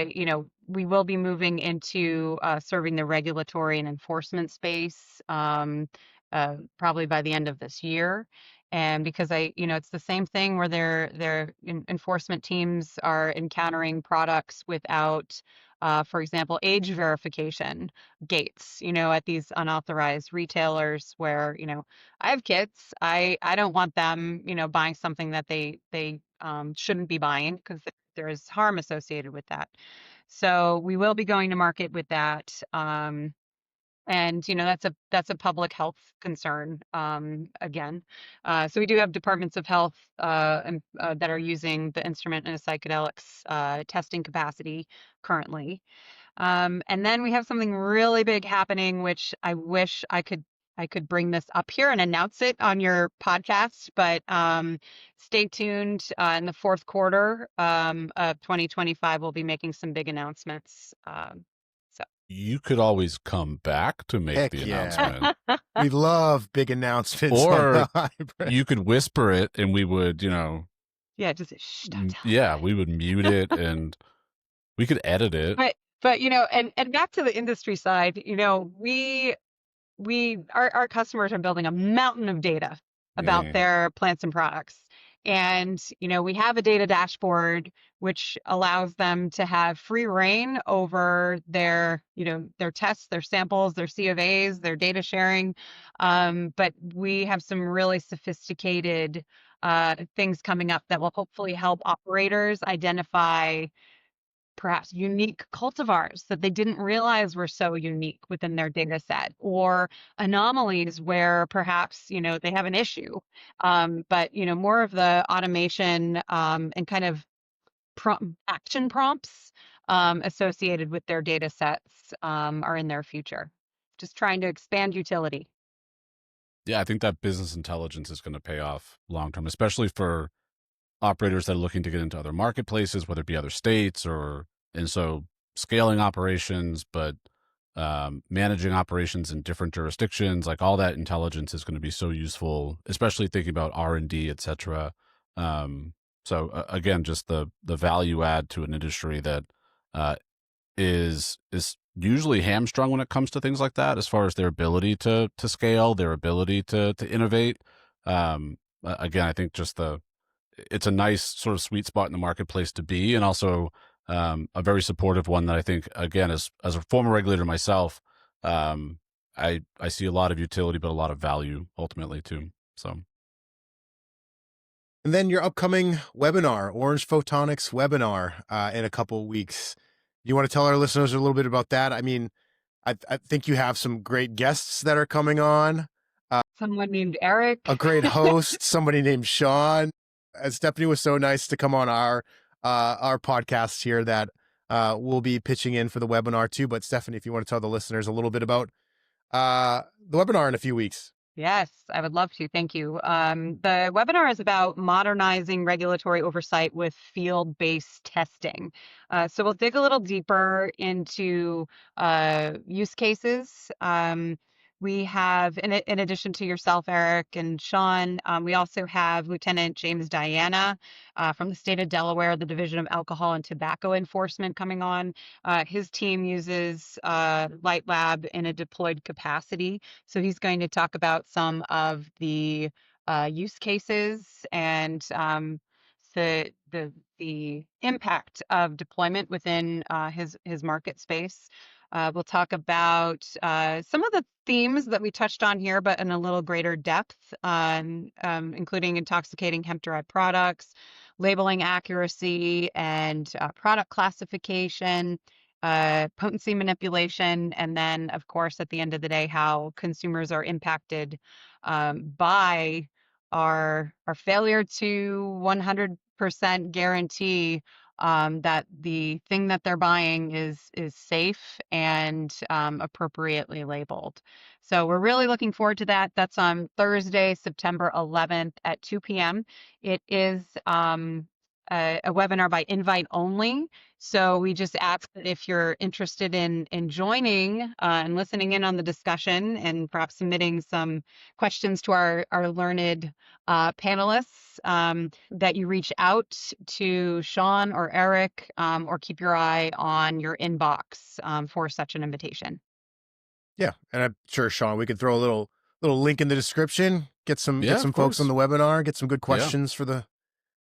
we will be moving into serving the regulatory and enforcement space probably by the end of this year. And because it's the same thing where their enforcement teams are encountering products without, for example, age verification gates, at these unauthorized retailers where, I have kids. I don't want them, buying something that they shouldn't be buying because there is harm associated with that. So we will be going to market with that. And that's a public health concern again. So we do have departments of health that are using the instrument in a psychedelics testing capacity currently. And then we have something really big happening, which I wish I could bring this up here and announce it on your podcast, but stay tuned. In the fourth quarter of 2025, we'll be making some big announcements. So You could always come back to make Heck the yeah. announcement, We love big announcements. Or on the hybrid. you could whisper it, and we would, yeah, just shh, don't tell. yeah, we would mute it, and we could edit it. But and back to the industry side, our customers are building a mountain of data about Yeah. their plants and products. And, we have a data dashboard which allows them to have free reign over their tests, their samples, their C of A's, their data sharing. But we have some really sophisticated things coming up that will hopefully help operators identify perhaps unique cultivars that they didn't realize were so unique within their data set, or anomalies where perhaps, they have an issue. But, more of the automation and kind of action prompts associated with their data sets are in their future. Just trying to expand utility. Yeah, I think that business intelligence is going to pay off long term, especially for operators that are looking to get into other marketplaces, whether it be other states and so scaling operations, but managing operations in different jurisdictions, like all that intelligence is going to be so useful, especially thinking about R&D, et cetera. Again, just the value add to an industry that uh, is usually hamstrung when it comes to things like that, as far as their ability to scale, their ability to innovate. Again, I think just it's a nice sort of sweet spot in the marketplace to be, and also a very supportive one that I think, again, as a former regulator myself, I see a lot of utility, but a lot of value ultimately too. So. And then your upcoming webinar, Orange Photonics webinar, in a couple of weeks. You want to tell our listeners a little bit about that? I mean, I think you have some great guests that are coming on. Someone named Erik. A great host, somebody named Shawn. Stephanie was so nice to come on our podcast here that we'll be pitching in for the webinar too. But Stephanie, if you want to tell the listeners a little bit about the webinar in a few weeks. Yes, I would love to. Thank you. The webinar is about modernizing regulatory oversight with field-based testing. So we'll dig a little deeper into use cases. We have, in addition to yourself, Erik and Shawn, we also have Lieutenant James Diana from the state of Delaware, the Division of Alcohol and Tobacco Enforcement coming on. His team uses Light Lab in a deployed capacity. So he's going to talk about some of the use cases and the impact of deployment within his market space. We'll talk about some of the themes that we touched on here, but in a little greater depth, including intoxicating hemp-derived products, labeling accuracy, and product classification, potency manipulation, and then, of course, at the end of the day, how consumers are impacted by our failure to 100% guarantee that the thing that they're buying is safe and appropriately labeled. So we're really looking forward to that. That's on Thursday, September 11th at 2 p.m. It is a webinar by invite only. So we just ask that if you're interested in joining and listening in on the discussion and perhaps submitting some questions to our learned panelists, that you reach out to Shawn or Erik, or keep your eye on your inbox for such an invitation. Yeah, and I'm sure, Shawn, we could throw a little link in the description. Get some folks on the webinar. Get some good questions for the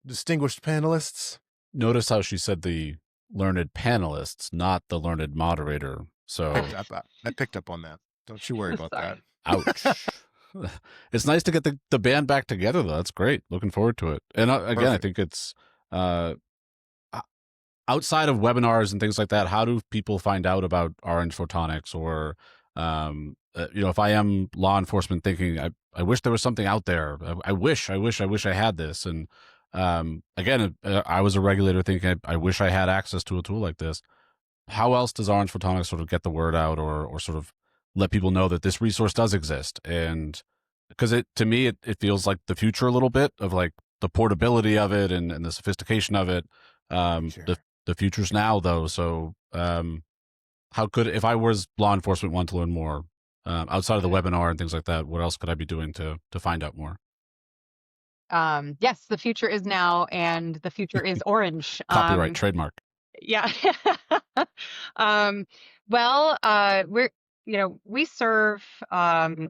distinguished panelists. Notice how she said the learned panelists, not the learned moderator. So I picked up on that. Don't you worry about that. Ouch. It's nice to get the band back together, though. That's great. Looking forward to it. And again, Perfect. I think it's outside of webinars and things like that. How do people find out about Orange Photonics? Or if I am law enforcement thinking, I wish there was something out there. I wish I had this. And again, I was a regulator thinking, I wish I had access to a tool like this. How else does Orange Photonics sort of get the word out, or sort of let people know that this resource does exist? And because to me, it feels like the future a little bit, of like the portability of it and the sophistication of it. Sure. The future's now, though. So if I was law enforcement, want to learn more outside of the webinar and things like that, what else could I be doing to find out more? Yes, the future is now, and the future is orange. Copyright, trademark. Yeah. We serve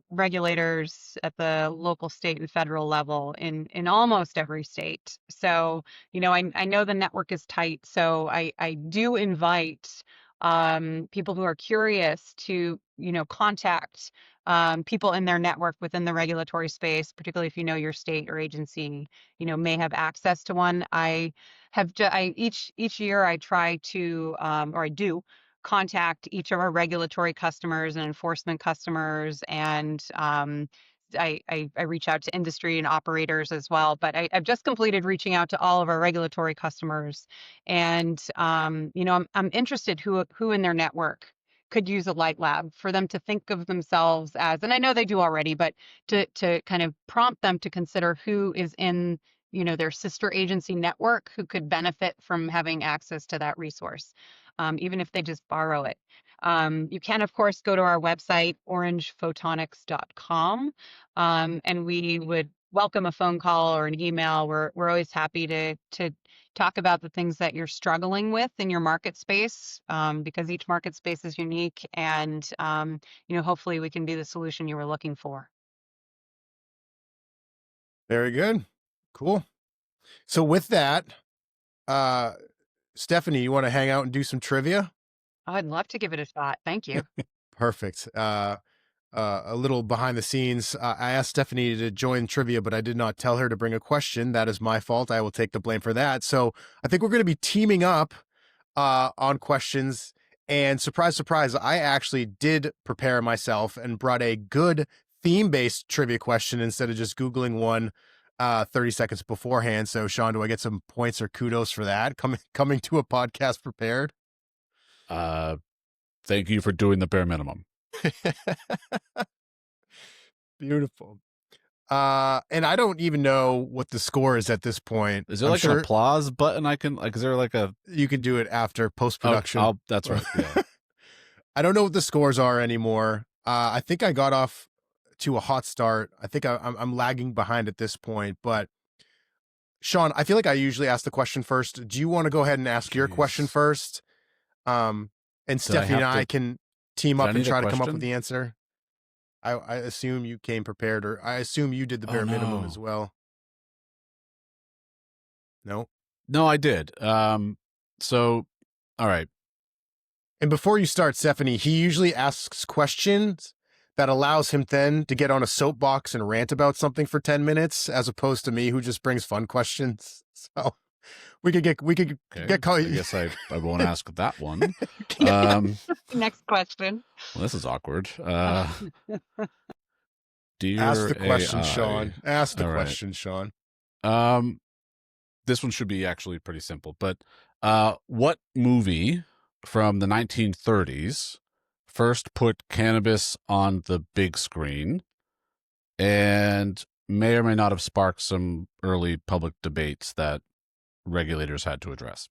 regulators at the local, state, and federal level in almost every state. So, I know the network is tight. So I do invite people who are curious to, contact people in their network within the regulatory space, particularly if you know your state or agency, may have access to one. I have each year I try to, or I do contact each of our regulatory customers and enforcement customers, and I reach out to industry and operators as well. But I've just completed reaching out to all of our regulatory customers, and I'm interested who in their network could use a light lab, for them to think of themselves as, and I know they do already, but to kind of prompt them to consider who is in their sister agency network who could benefit from having access to that resource, even if they just borrow it. You can, of course, go to our website, orangephotonics.com, and we would welcome a phone call or an email. We're always happy to talk about the things that you're struggling with in your market space, because each market space is unique, and hopefully we can be the solution you were looking for. Very good. Cool. So with that, Stephanie, you want to hang out and do some trivia? I'd love to give it a shot. Thank you. Perfect. A little behind the scenes. I asked Stephanie to join trivia, but I did not tell her to bring a question. That is my fault. I will take the blame for that. So I think we're going to be teaming up on questions. And surprise, surprise, I actually did prepare myself and brought a good theme-based trivia question instead of just Googling one 30 seconds beforehand. So Shawn, do I get some points or kudos for that? Coming to a podcast prepared? Thank you for doing the bare minimum. Beautiful. And I don't even know what the score is at this point. Is there an applause button I can, is there you can do it after post-production. That's right. Yeah. I don't know what the scores are anymore. I think I got off to a hot start. I think I'm lagging behind at this point, but Shawn, I feel like I usually ask the question first. Do you want to go ahead and ask your question first? And Stephanie and I can team up and try to come up with the answer. I assume you came prepared, or I assume you did the bare minimum as well. No, I did. So, all right. And before you start, Stephanie, he usually asks questions that allows him then to get on a soapbox and rant about something for 10 minutes, as opposed to me, who just brings fun questions. So we could get caught. I guess I won't ask that one. Next question. Well, this is awkward. Dear ask the question, AI. Shawn. Ask the question, Shawn. This one should be actually pretty simple, but what movie from the 1930s first put cannabis on the big screen and may or may not have sparked some early public debates that regulators had to address?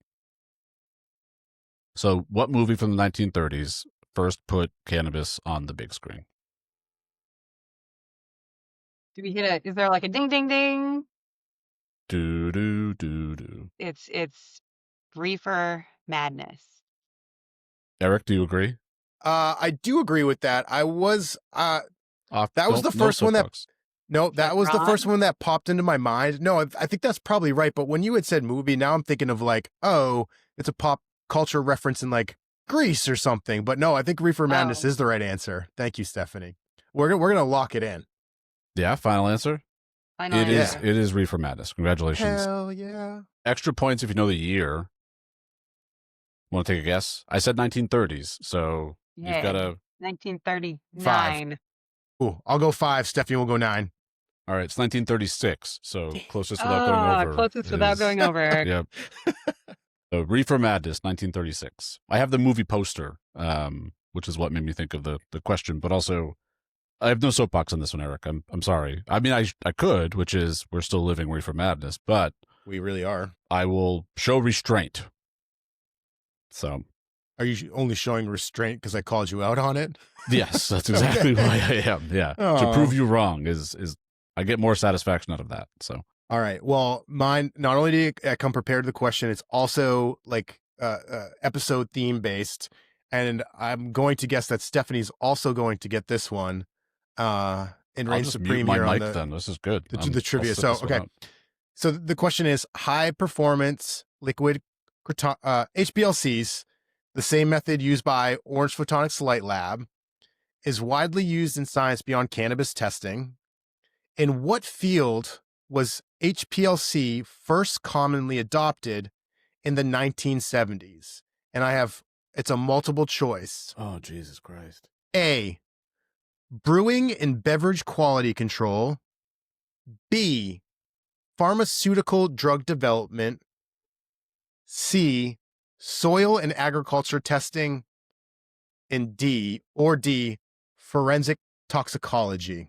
So what movie from the 1930s first put cannabis on the big screen? Do we hit it? Is there like a ding, ding, ding? Do, do, do, do. It's Reefer Madness. Erik, do you agree? I do agree with that. I was that was the first one that that was the first one that popped into my mind. No, I think that's probably right. But when you had said movie, now I'm thinking of like, oh, it's a pop culture reference in like Grease or something. But no, I think Reefer Madness is the right answer. Thank you, Stephanie. We're gonna lock it in. Yeah, final answer. It is Reefer Madness. Congratulations. Hell yeah. Extra points if you know the year. Want to take a guess? I said 1930s, so you've got a 1939. 5. Ooh, I'll go 5. Stephanie will go 9. All right, it's 1936, so closest without going over. Closest without going over, Erik. Yep. So Reefer Madness, 1936. I have the movie poster, which is what made me think of the question, but also I have no soapbox on this one, Erik. I'm sorry. I mean, I could, which is we're still living Reefer Madness, but we really are. I will show restraint. So, are you only showing restraint because I called you out on it? Yes, that's exactly why I am. Yeah, to prove you wrong is I get more satisfaction out of that. So, all right. Well, mine, not only did I come prepared to the question, it's also like episode theme based, and I'm going to guess that Stephanie's also going to get this one. In reign supreme here on the, then this is good. The trivia. So okay. So the question is: high performance liquid HPLCs the same method used by Orange Photonics Light Lab, is widely used in science beyond cannabis testing. In what field was HPLC first commonly adopted in the 1970s? And it's a multiple choice. Oh, Jesus Christ. A, brewing and beverage quality control. B, pharmaceutical drug development. C, soil and agriculture testing. And D, forensic toxicology.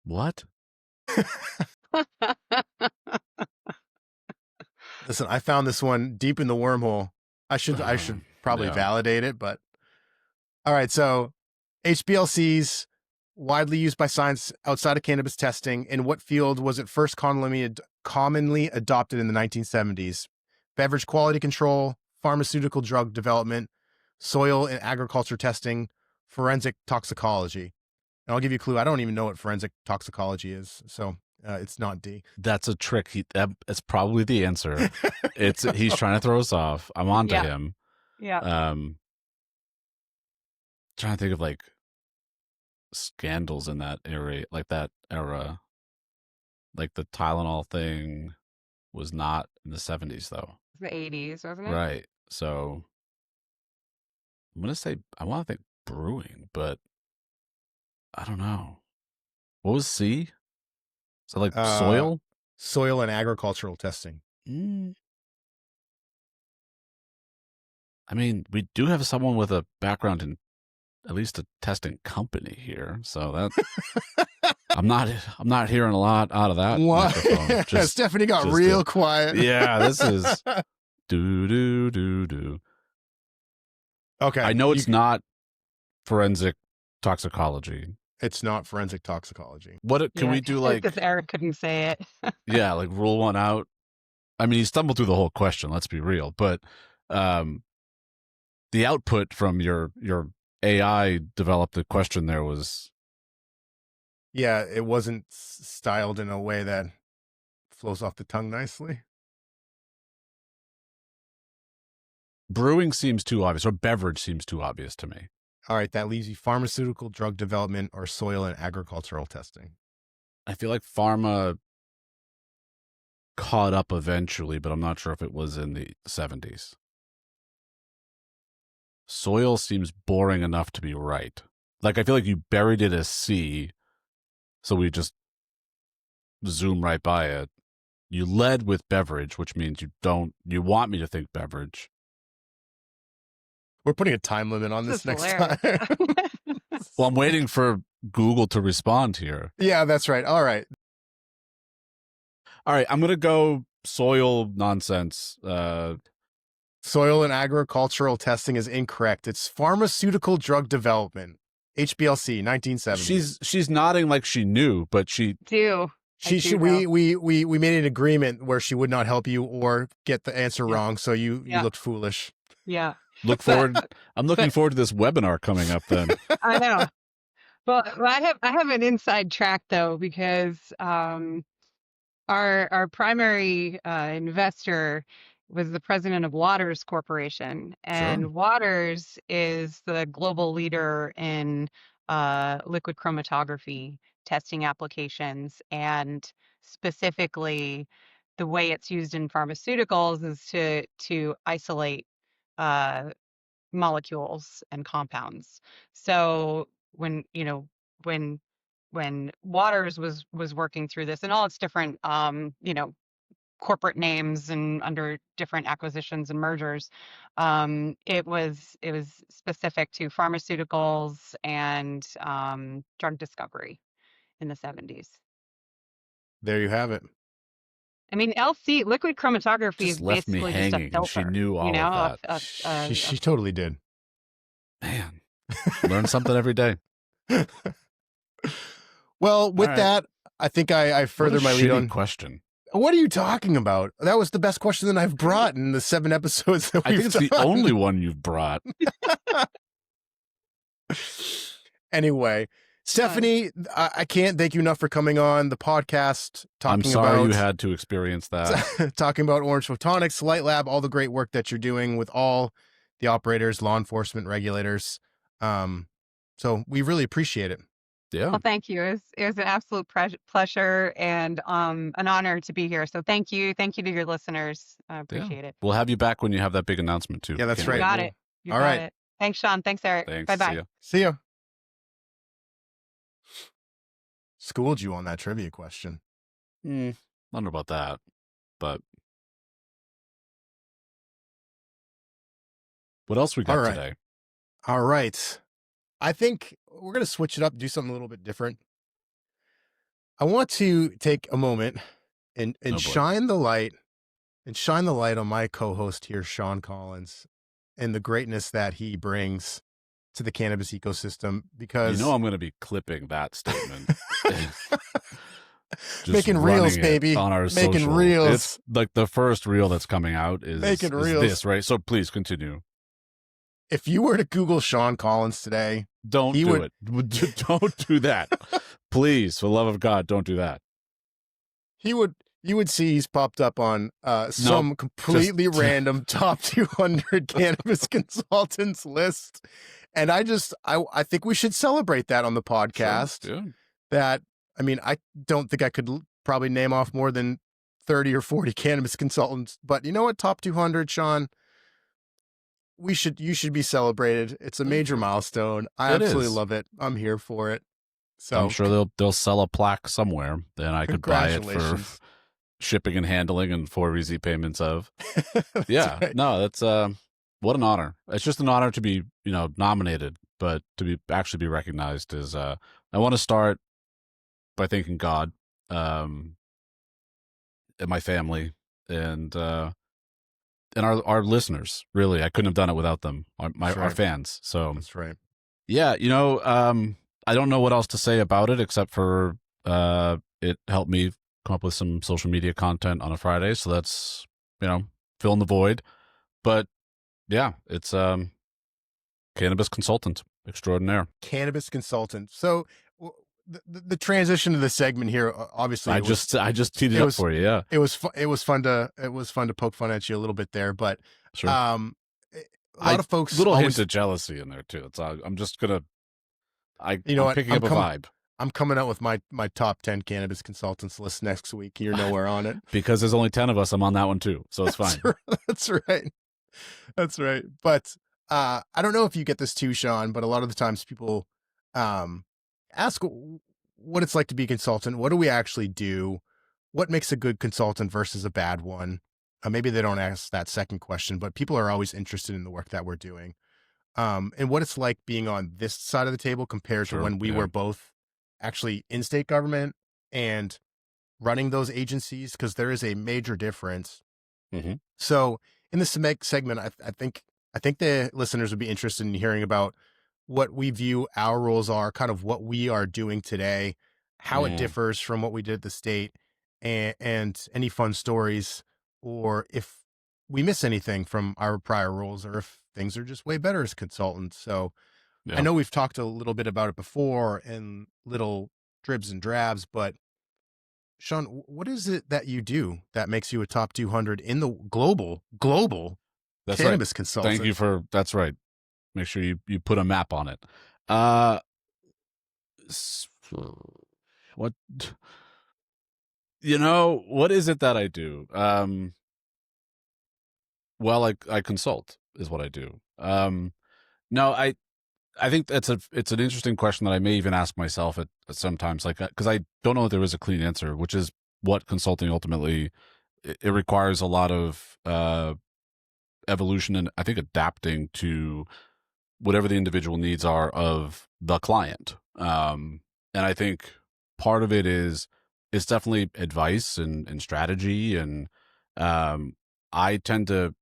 What? Listen, I found this one deep in the wormhole. I should probably Yeah. validate it, but all right. So HPLCs widely used by science outside of cannabis testing. In what field was it first commonly adopted in the 1970s? Beverage quality control, pharmaceutical drug development, soil and agriculture testing, forensic toxicology. And I'll give you a clue. I don't even know what forensic toxicology is, so it's not D. That's a trick. It's probably the answer. He's trying to throw us off. I'm on to Yeah. him. Yeah. Trying to think of like scandals in that area, like that era. Like the Tylenol thing was not in the 70s though. The 80s, wasn't it? Right. So I'm gonna say I want to think brewing, but I don't know. What was C? Is that like soil? Soil and agricultural testing. I mean, we do have someone with a background in at least a testing company here, so that I'm not hearing a lot out of that. What? microphone. Stephanie got real quiet. Yeah, this is do. Okay. I know it's not forensic toxicology. It's not forensic toxicology. What can we do? Like, because Erik couldn't say it. yeah, like rule one out. I mean, he stumbled through the whole question. Let's be real, but the output from your AI developed the question there was. Yeah, it wasn't styled in a way that flows off the tongue nicely. Brewing seems too obvious, or beverage seems too obvious to me. All right, that leaves you pharmaceutical drug development or soil and agricultural testing. I feel like pharma caught up eventually, but I'm not sure if it was in the 70s. Soil seems boring enough to be right. Like, I feel like you buried it as C, so we just zoom right by it. You led with beverage, which means you want me to think beverage. We're putting a time limit on this next hilarious. time. Well, I'm waiting for Google to respond here. Yeah, that's right. All right. All right, I'm going to go soil nonsense. Soil and agricultural testing is incorrect. It's pharmaceutical drug development. HPLC, 1970. She's nodding like she knew, but she Do. We made an agreement where she would not help you or get the answer Yeah. wrong, so you Yeah. looked foolish. Yeah. look forward. I'm looking forward to this webinar coming up then. I know. Well, I have an inside track though, because our primary investor was the president of Waters Corporation, and Sure. Waters is the global leader in liquid chromatography testing applications, and specifically the way it's used in pharmaceuticals is to isolate molecules and compounds. So when when Waters was working through this and all its different corporate names and under different acquisitions and mergers, it was specific to pharmaceuticals and drug discovery in the 70s. There you have it. I mean, LC liquid chromatography Just is left me basically just a hanging, and she filter. knew all of that. She totally did. Man, learn something every day. Well, with All right. that, I think I further What a my lead shitty on. question. What are you talking about? That was the best question that I've brought in the 7 episodes that I we've think it's the done. only one you've brought. Anyway, Stephanie, I can't thank you enough for coming on the podcast. I'm sorry you had to experience that. Talking about Orange Photonics, Light Lab, all the great work that you're doing with all the operators, law enforcement, regulators. So we really appreciate it. Yeah. Well, thank you. It was an absolute pleasure and an honor to be here. So thank you. Thank you to your listeners. I appreciate it. We'll have you back when you have that big announcement too. Yeah, that's right. You got it. You got it. Thanks, Shawn. Thanks, Erik. Thanks. Bye-bye. See ya. Schooled you on that trivia question. I don't know about that, but what else we got today? All right. I think we're going to switch it up, do something a little bit different. I want to take a moment and shine the light on my co-host here, Shawn Collins, and the greatness that he brings to the cannabis ecosystem, because I'm going to be clipping that statement. Making reels, baby. On our making social. Reels. It's like the first reel that's coming out is reels. This, right? So please continue. If you were to Google Shawn Collins today, don't do it. Don't do that. Please, for the love of God, don't do that. You would see he's popped up on some completely random top 200 cannabis consultants list. And I think we should celebrate that on the podcast. Sure, yeah. That, I mean, I don't think I could probably name off more than 30 or 40 cannabis consultants, but you know what? Top 200, Shawn, you should be celebrated. It's a major milestone. I absolutely love it. I'm here for it. So I'm sure they'll sell a plaque somewhere, and I could buy it for shipping and handling and 4 easy payments of. Yeah, right. No, that's what an honor. It's just an honor to be, nominated, but to actually be recognized is. I want to start by thanking God, and my family, and our listeners. Really, I couldn't have done it without them. Our fans. So that's right. Yeah, I don't know what else to say about it except for it helped me come up with some social media content on a Friday. So that's, fill in the void. But yeah, it's cannabis consultant extraordinaire. Cannabis consultant. So the transition to the segment here, obviously, I just teed it up for you. Yeah, it was fun to poke fun at you a little bit there, but sure. A lot of folks hint of jealousy in there too. It's I'm just gonna. I'm picking up a vibe. I'm coming out with my top 10 cannabis consultants list next week. You're nowhere on it. Because there's only 10 of us. I'm on that one too. So it's fine. That's right. That's right. But I don't know if you get this too, Shawn, but a lot of the times people ask what it's like to be a consultant. What do we actually do? What makes a good consultant versus a bad one? Maybe they don't ask that second question, but people are always interested in the work that we're doing. And what it's like being on this side of the table compared to when we were both actually in state government and running those agencies, because there is a major difference. Mm-hmm. So in this segment, I think the listeners would be interested in hearing about what we view our roles are, kind of what we are doing today, how it differs from what we did at the state, and any fun stories, or if we miss anything from our prior roles, or if things are just way better as consultants. So I know we've talked a little bit about it before in little dribs and drabs, but Shawn, what is it that you do that makes you a top 200 in the global that's cannabis right. consultant? Thank you that's right. Make sure you put a map on it. What is it that I do? Well, I consult is what I do. No, I think it's an interesting question that I may even ask myself at sometimes, like, because I don't know if there is a clean answer, which is what consulting ultimately, it requires a lot of evolution and I think adapting to whatever the individual needs are of the client. And I think part of it is definitely advice and strategy. And I tend to,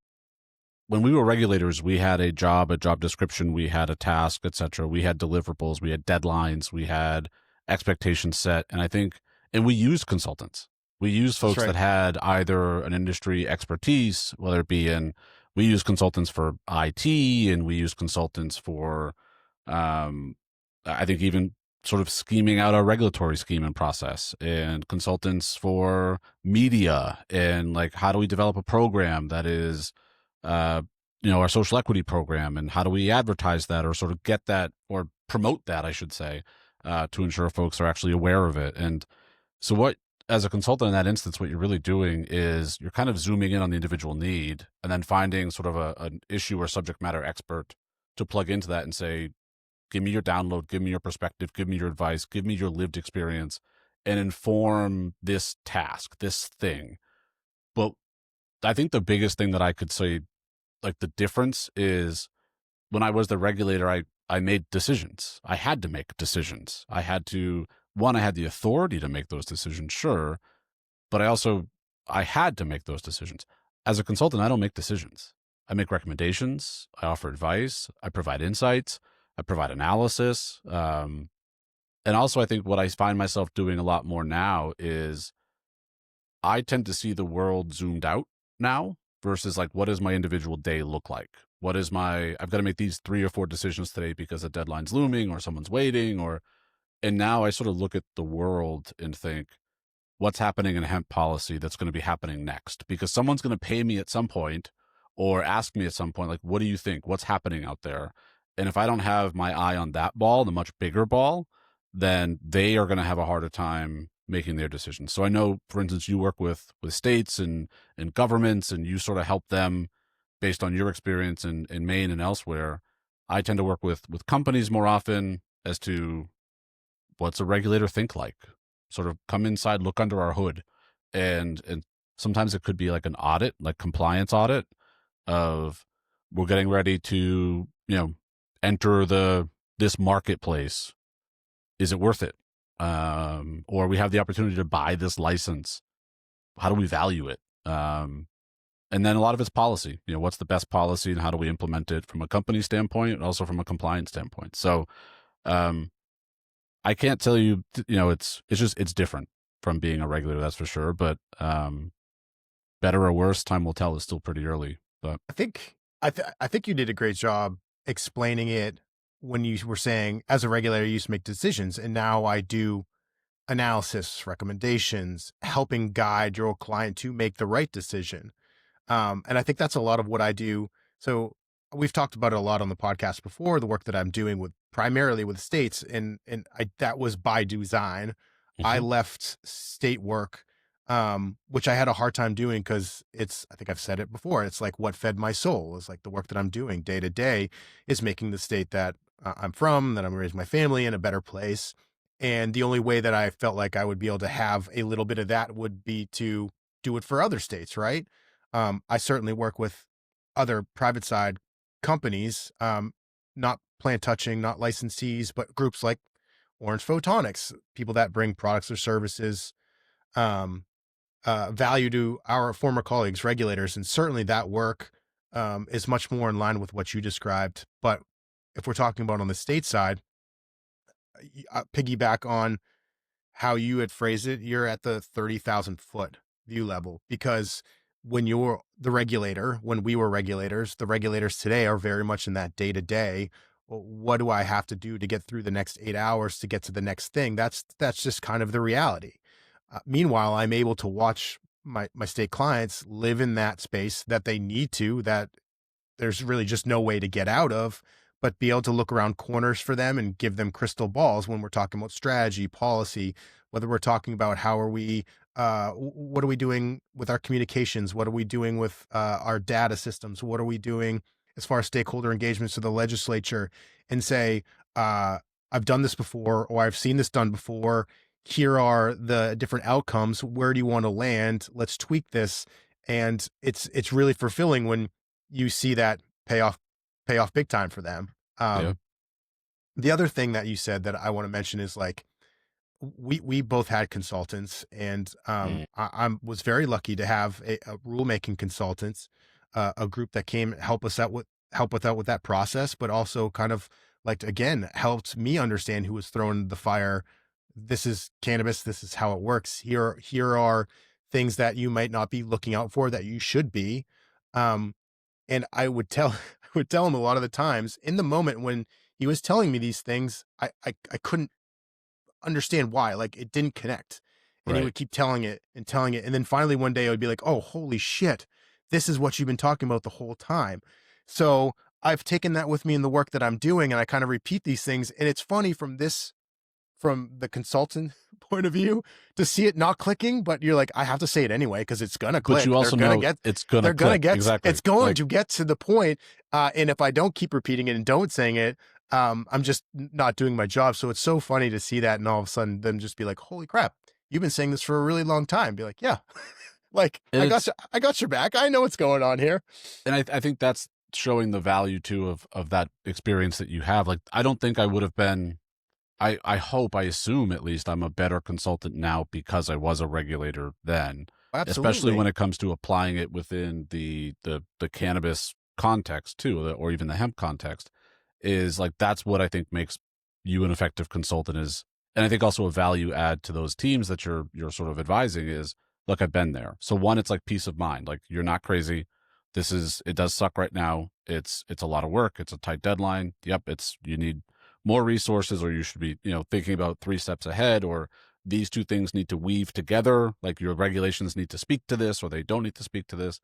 when we were regulators, we had a job description, we had a task, etc. We had deliverables, we had deadlines, we had expectations set. And we used consultants. We used folks that had either an industry expertise, whether it be we use consultants for IT, and we use consultants for, I think even sort of scheming out a regulatory scheme and process, and consultants for media, and like how do we develop a program that is our social equity program, and how do we advertise that or sort of get that or promote that, I should say, to ensure folks are actually aware of it. And so what, as a consultant in that instance, what you're really doing is you're kind of zooming in on the individual need and then finding sort of an issue or subject matter expert to plug into that and say, give me your download, give me your perspective, give me your advice, give me your lived experience, and inform this task, this thing. But I think the biggest thing that I could say, like the difference is, when I was the regulator, I made decisions. I had to make decisions. I had to, one, I had the authority to make those decisions, sure, but I had to make those decisions. As a consultant, I don't make decisions. I make recommendations. I offer advice. I provide insights. I provide analysis. And also, I think what I find myself doing a lot more now is I tend to see the world zoomed out now versus like, what does my individual day look like? I've got to make these 3 or 4 decisions today because a deadline's looming or someone's waiting, and now I sort of look at the world and think, what's happening in hemp policy that's going to be happening next? Because someone's going to pay me at some point or ask me at some point, like, what do you think? What's happening out there? And if I don't have my eye on that ball, the much bigger ball, then they are going to have a harder time making their decisions. So I know, for instance, you work with states and governments, and you sort of help them based on your experience in Maine and elsewhere. I tend to work with companies more often as to what's a regulator think like, sort of come inside, look under our hood. And sometimes it could be like an audit, like compliance audit of, we're getting ready to, enter this marketplace. Is it worth it? Or we have the opportunity to buy this license. How do we value it? And then a lot of it's policy. What's the best policy and how do we implement it from a company standpoint and also from a compliance standpoint? So I can't tell you, it's different from being a regulator, that's for sure. But better or worse, time will tell. Is still pretty early. But I think you did a great job explaining it when you were saying, as a regulator, you used to make decisions, and now I do analysis, recommendations, helping guide your client to make the right decision. And I think that's a lot of what I do. So we've talked about it a lot on the podcast before, the work that I'm doing primarily with states, and that was by design. I left state work, which I had a hard time doing because I think I've said it before, it's like what fed my soul. Is like the work that I'm doing day to day is making the state that I'm from, that I'm raising my family in, a better place. And the only way that I felt like I would be able to have a little bit of that would be to do it for other states, right? I certainly work with other private side companies, not plant touching, not licensees, but groups like Orange Photonics, people that bring products or services, value to our former colleagues, regulators. And certainly that work is much more in line with what you described. But if we're talking about on the state side, piggyback on how you had phrased it, you're at the 30,000 foot view level, because when you're the regulator, when we were regulators, the regulators today are very much in that day to day. What do I have to do to get through the next 8 hours to get to the next thing? That's just kind of the reality. Meanwhile, I'm able to watch my state clients live in that space that they need to, that there's really just no way to get out of, but be able to look around corners for them and give them crystal balls when we're talking about strategy, policy, whether we're talking about how are we, what are we doing with our communications? What are we doing with our data systems? What are we doing as far as stakeholder engagements to the legislature, and say, I've done this before, or I've seen this done before. Here are the different outcomes. Where do you want to land? Let's tweak this. And it's really fulfilling when you see that pay off big time for them. Yeah. The other thing that you said that I want to mention is, like, we both had consultants, and I was very lucky to have a rulemaking consultants, a group that came help us out with that process, but also kind of, like, again, helped me understand who was thrown into the fire. This is cannabis. This is how it works. Here are things that you might not be looking out for that you should be. And I would tell him a lot of the times in the moment when he was telling me these things, I couldn't understand why. Like it didn't connect. And he Right. would keep telling it. And then finally one day I would be like, oh, holy shit, this is what you've been talking about the whole time. So I've taken that with me in the work that I'm doing, and I kind of repeat these things. And it's funny from the consultant point of view to see it not clicking, but you're like, I have to say it anyway because it's gonna click. But you also know it's gonna they're gonna click. get Exactly. it's going Like, to get to the point. And if I don't keep repeating it and don't saying it, I'm just not doing my job. So it's so funny to see that, and all of a sudden them just be like, holy crap, you've been saying this for a really long time. Be like, yeah, like And I got your back. I know what's going on here. and I think that's showing the value too of that experience that you have. Like, I don't think I would have been. I hope, I assume at least, I'm a better consultant now because I was a regulator then, Absolutely. especially when it comes to applying it within the cannabis context too, or even the hemp context. Is like, that's what I think makes you an effective consultant is, and I think also a value add to those teams that you're sort of advising is, look, I've been there. So one, it's like peace of mind. Like, you're not crazy. It does suck right now. It's a lot of work. It's a tight deadline. Yep. You need more resources, or you should be, thinking about 3 steps ahead, or these two things need to weave together. Like, your regulations need to speak to this, or they don't need to speak to this.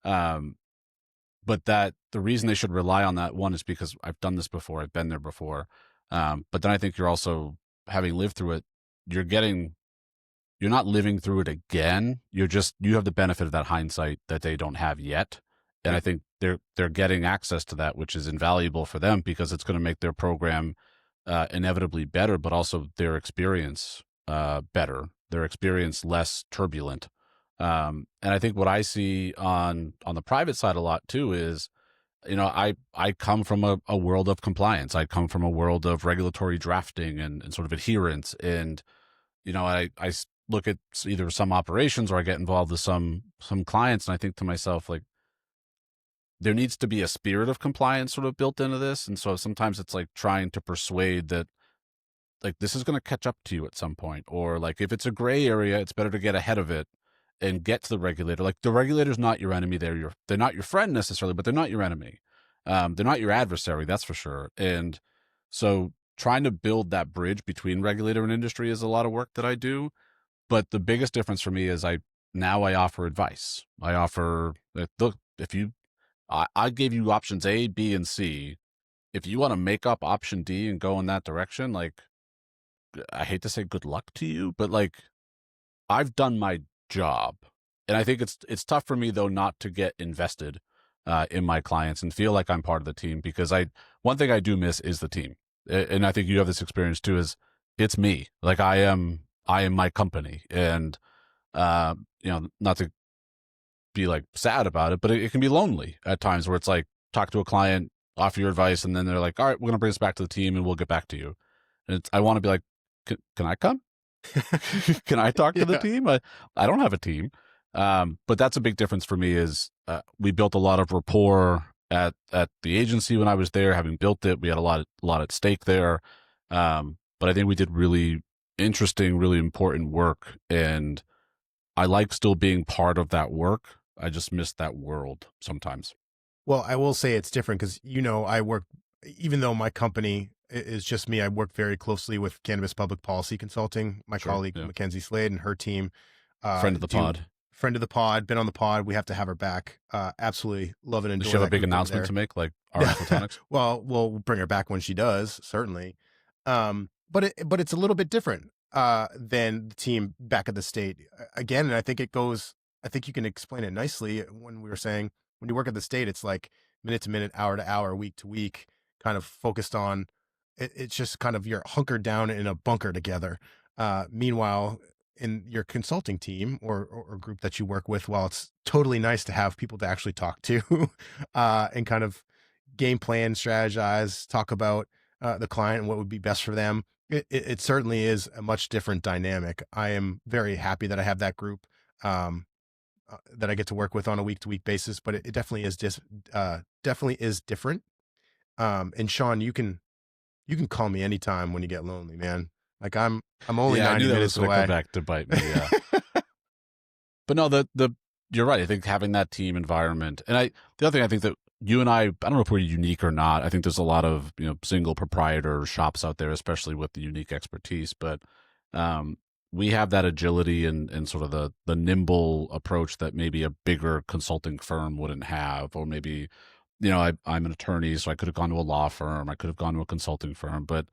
But that the reason they should rely on that, one, is because I've done this before. I've been there before. But then I think you're also, having lived through it, you're not living through it again. You have the benefit of that hindsight that they don't have yet. And I think they're getting access to that, which is invaluable for them because it's going to make their program inevitably better, but also their experience better, their experience less turbulent. And I think what I see on the private side a lot too is, I come from a world of compliance. I come from a world of regulatory drafting and sort of adherence. And, I look at either some operations, or I get involved with some clients, and I think to myself, like, there needs to be a spirit of compliance sort of built into this. And so sometimes it's like trying to persuade that, like, this is going to catch up to you at some point, or like, if it's a gray area, it's better to get ahead of it and get to the regulator. Like, the regulator's not your enemy. They're not your friend necessarily, but they're not your enemy. They're not your adversary, that's for sure. And so trying to build that bridge between regulator and industry is a lot of work that I do. But the biggest difference for me is I offer advice. I offer, look, I gave you options A, B, and C. If you want to make up option D and go in that direction, like, I hate to say good luck to you, but like, I've done my job. And I think it's tough for me though not to get invested in my clients and feel like I'm part of the team, because one thing I do miss is the team. And I think you have this experience too, is it's me. Like, I am my company. And not to be like sad about it, but it can be lonely at times, where it's like, talk to a client, offer your advice, and then they're like, all right, we're going to bring this back to the team and we'll get back to you. And I want to be like, can I come? Can I talk to the team? I don't have a team. But that's a big difference for me is we built a lot of rapport at the agency when I was there. Having built it, we had a lot at stake there. But I think we did really interesting, really important work, and I like still being part of that work. I just miss that world sometimes. Well, I will say it's different because, I work, even though my company is just me, I work very closely with Cannabis Public Policy Consulting, my colleague, Mackenzie Slade, and her team. Friend of the pod, been on the pod. We have to have her back. Absolutely love and enjoy. Does she have a big announcement to make, like Orange Photonics? Well, we'll bring her back when she does, certainly. But it's a little bit different than the team back at the state. Again, and I think you can explain it nicely when we were saying, when you work at the state, it's like minute to minute, hour to hour, week to week, kind of focused on, it's just kind of you're hunkered down in a bunker together. Meanwhile, in your consulting team or group that you work with, while it's totally nice to have people to actually talk to and kind of game plan, strategize, talk about the client and what would be best for them, it certainly is a much different dynamic. I am very happy that I have that group that I get to work with on a week-to-week basis, but it definitely is definitely is different. And Shawn, you can call me anytime when you get lonely, man. Like, I'm only 90 minutes away. Come back to bite me. Yeah. But no, you're right. I think having that team environment, and the other thing I think that you and I don't know if we're unique or not. I think there's a lot of, single proprietor shops out there, especially with the unique expertise, but we have that agility and sort of the nimble approach that maybe a bigger consulting firm wouldn't have, or maybe, I'm an attorney, so I could have gone to a law firm, I could have gone to a consulting firm, but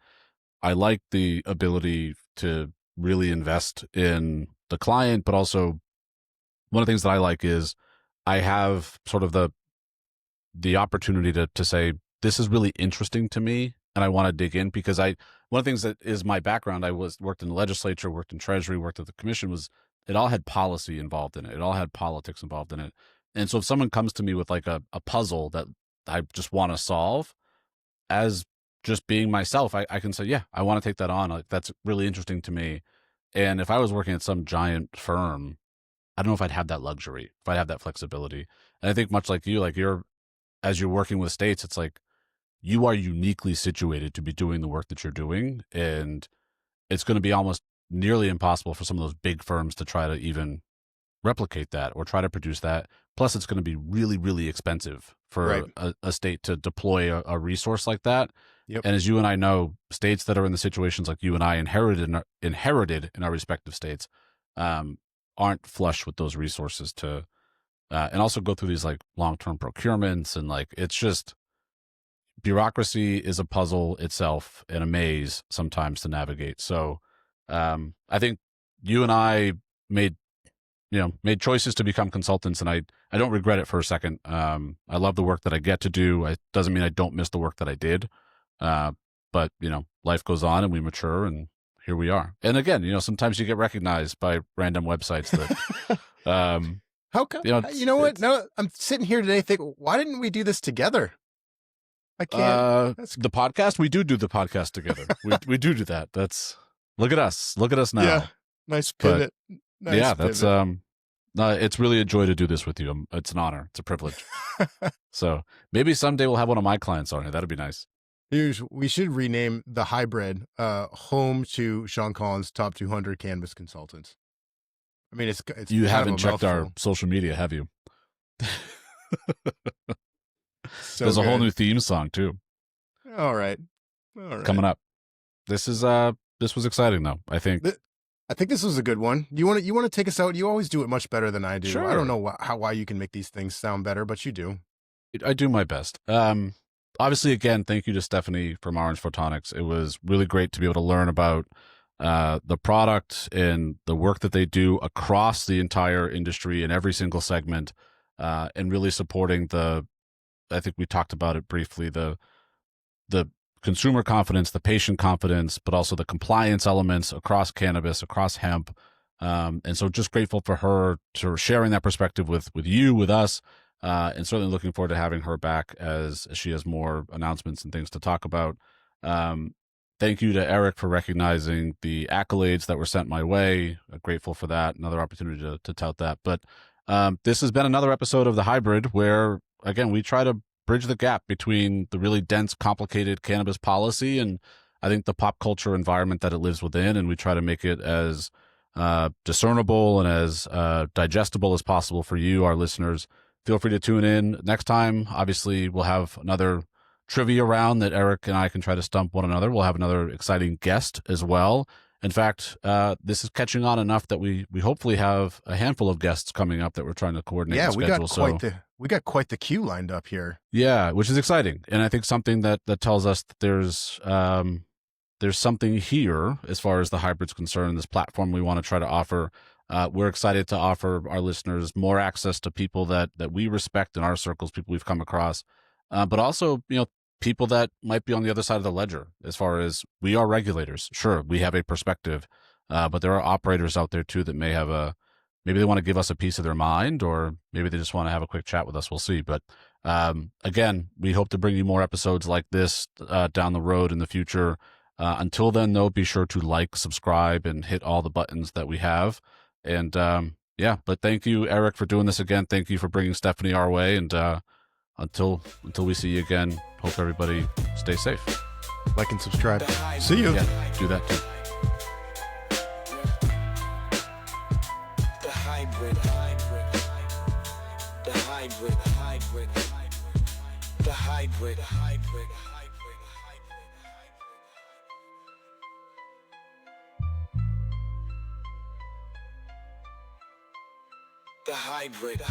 I like the ability to really invest in the client, but also one of the things that I like is I have sort of the opportunity to say, this is really interesting to me and I want to dig in, because one of the things that is my background, I worked in the legislature, worked in Treasury, worked at the commission, was it all had policy involved in it. It all had politics involved in it. And so if someone comes to me with like a puzzle that I just want to solve, as just being myself, I can say, yeah, I want to take that on. Like, that's really interesting to me. And if I was working at some giant firm, I don't know if I'd have that luxury, if I'd have that flexibility. And I think much like you, as you're working with states, it's like you are uniquely situated to be doing the work that you're doing. And it's going to be almost nearly impossible for some of those big firms to try to even replicate that or try to produce that. Plus, it's going to be really, really expensive for a state to deploy a resource like that. Yep. And as you and I know, states that are in the situations like you and I inherited in our respective states aren't flush with those resources to, and also go through these like long-term procurements, and like, it's just, bureaucracy is a puzzle itself and a maze sometimes to navigate. So I think you and I made choices to become consultants, and I don't regret it for a second. I love the work that I get to do. It doesn't mean I don't miss the work that I did. But life goes on and we mature, and here we are. And again, sometimes you get recognized by random websites that, How come? You know what? No, I'm sitting here today thinking, why didn't we do this together? I can't. The podcast, we do the podcast together. we do that. Look at us now. Yeah, nice pivot. Nice pivot. It's really a joy to do this with you. It's an honor. It's a privilege. So maybe someday we'll have one of my clients on here. That'd be nice. We should rename the hybrid home to Shawn Collins' top 200 cannabis consultants. I mean, it's you kind haven't of a checked our mouthful. social media, have you? So There's a whole good. new theme song too. All right. Coming up. This was exciting though. I think this was a good one. You want to take us out? You always do it much better than I do. Sure. I don't know why you can make these things sound better, but you do. I do my best. Obviously, again, thank you to Stephanie from Orange Photonics. It was really great to be able to learn about the product and the work that they do across the entire industry in every single segment, and really supporting I think we talked about it briefly, the consumer confidence, the patient confidence, but also the compliance elements across cannabis, across hemp. And so just grateful for her to sharing that perspective with you, with us, and certainly looking forward to having her back as she has more announcements and things to talk about. Thank you to Erik for recognizing the accolades that were sent my way. Grateful for that. Another opportunity to tout that. But this has been another episode of The Hybrid where, again, we try to bridge the gap between the really dense, complicated cannabis policy and I think the pop culture environment that it lives within. And we try to make it as discernible and as digestible as possible for you, our listeners. Feel free to tune in next time. Obviously, we'll have another trivia round that Erik and I can try to stump one another. We'll have another exciting guest as well. In fact, this is catching on enough that we hopefully have a handful of guests coming up that we're trying to coordinate. Yeah, the we got quite the queue lined up here. Yeah, which is exciting, and I think something that tells us that there's something here as far as the hybrid's concerned. This platform we want to try to offer. We're excited to offer our listeners more access to people that we respect in our circles, people we've come across, but also people that might be on the other side of the ledger. As far as we are regulators, sure, we have a perspective, but there are operators out there too that maybe they want to give us a piece of their mind, or maybe they just want to have a quick chat with us. We'll see. But again, we hope to bring you more episodes like this down the road in the future. Until then, though, be sure to like, subscribe, and hit all the buttons that we have. And but thank you, Erik, for doing this again. Thank you for bringing Stephanie our way. And until we see you again, hope everybody stay safe. Like and subscribe. See you. Yeah, do that too. The hybrid. The hybrid. The hybrid. The hybrid.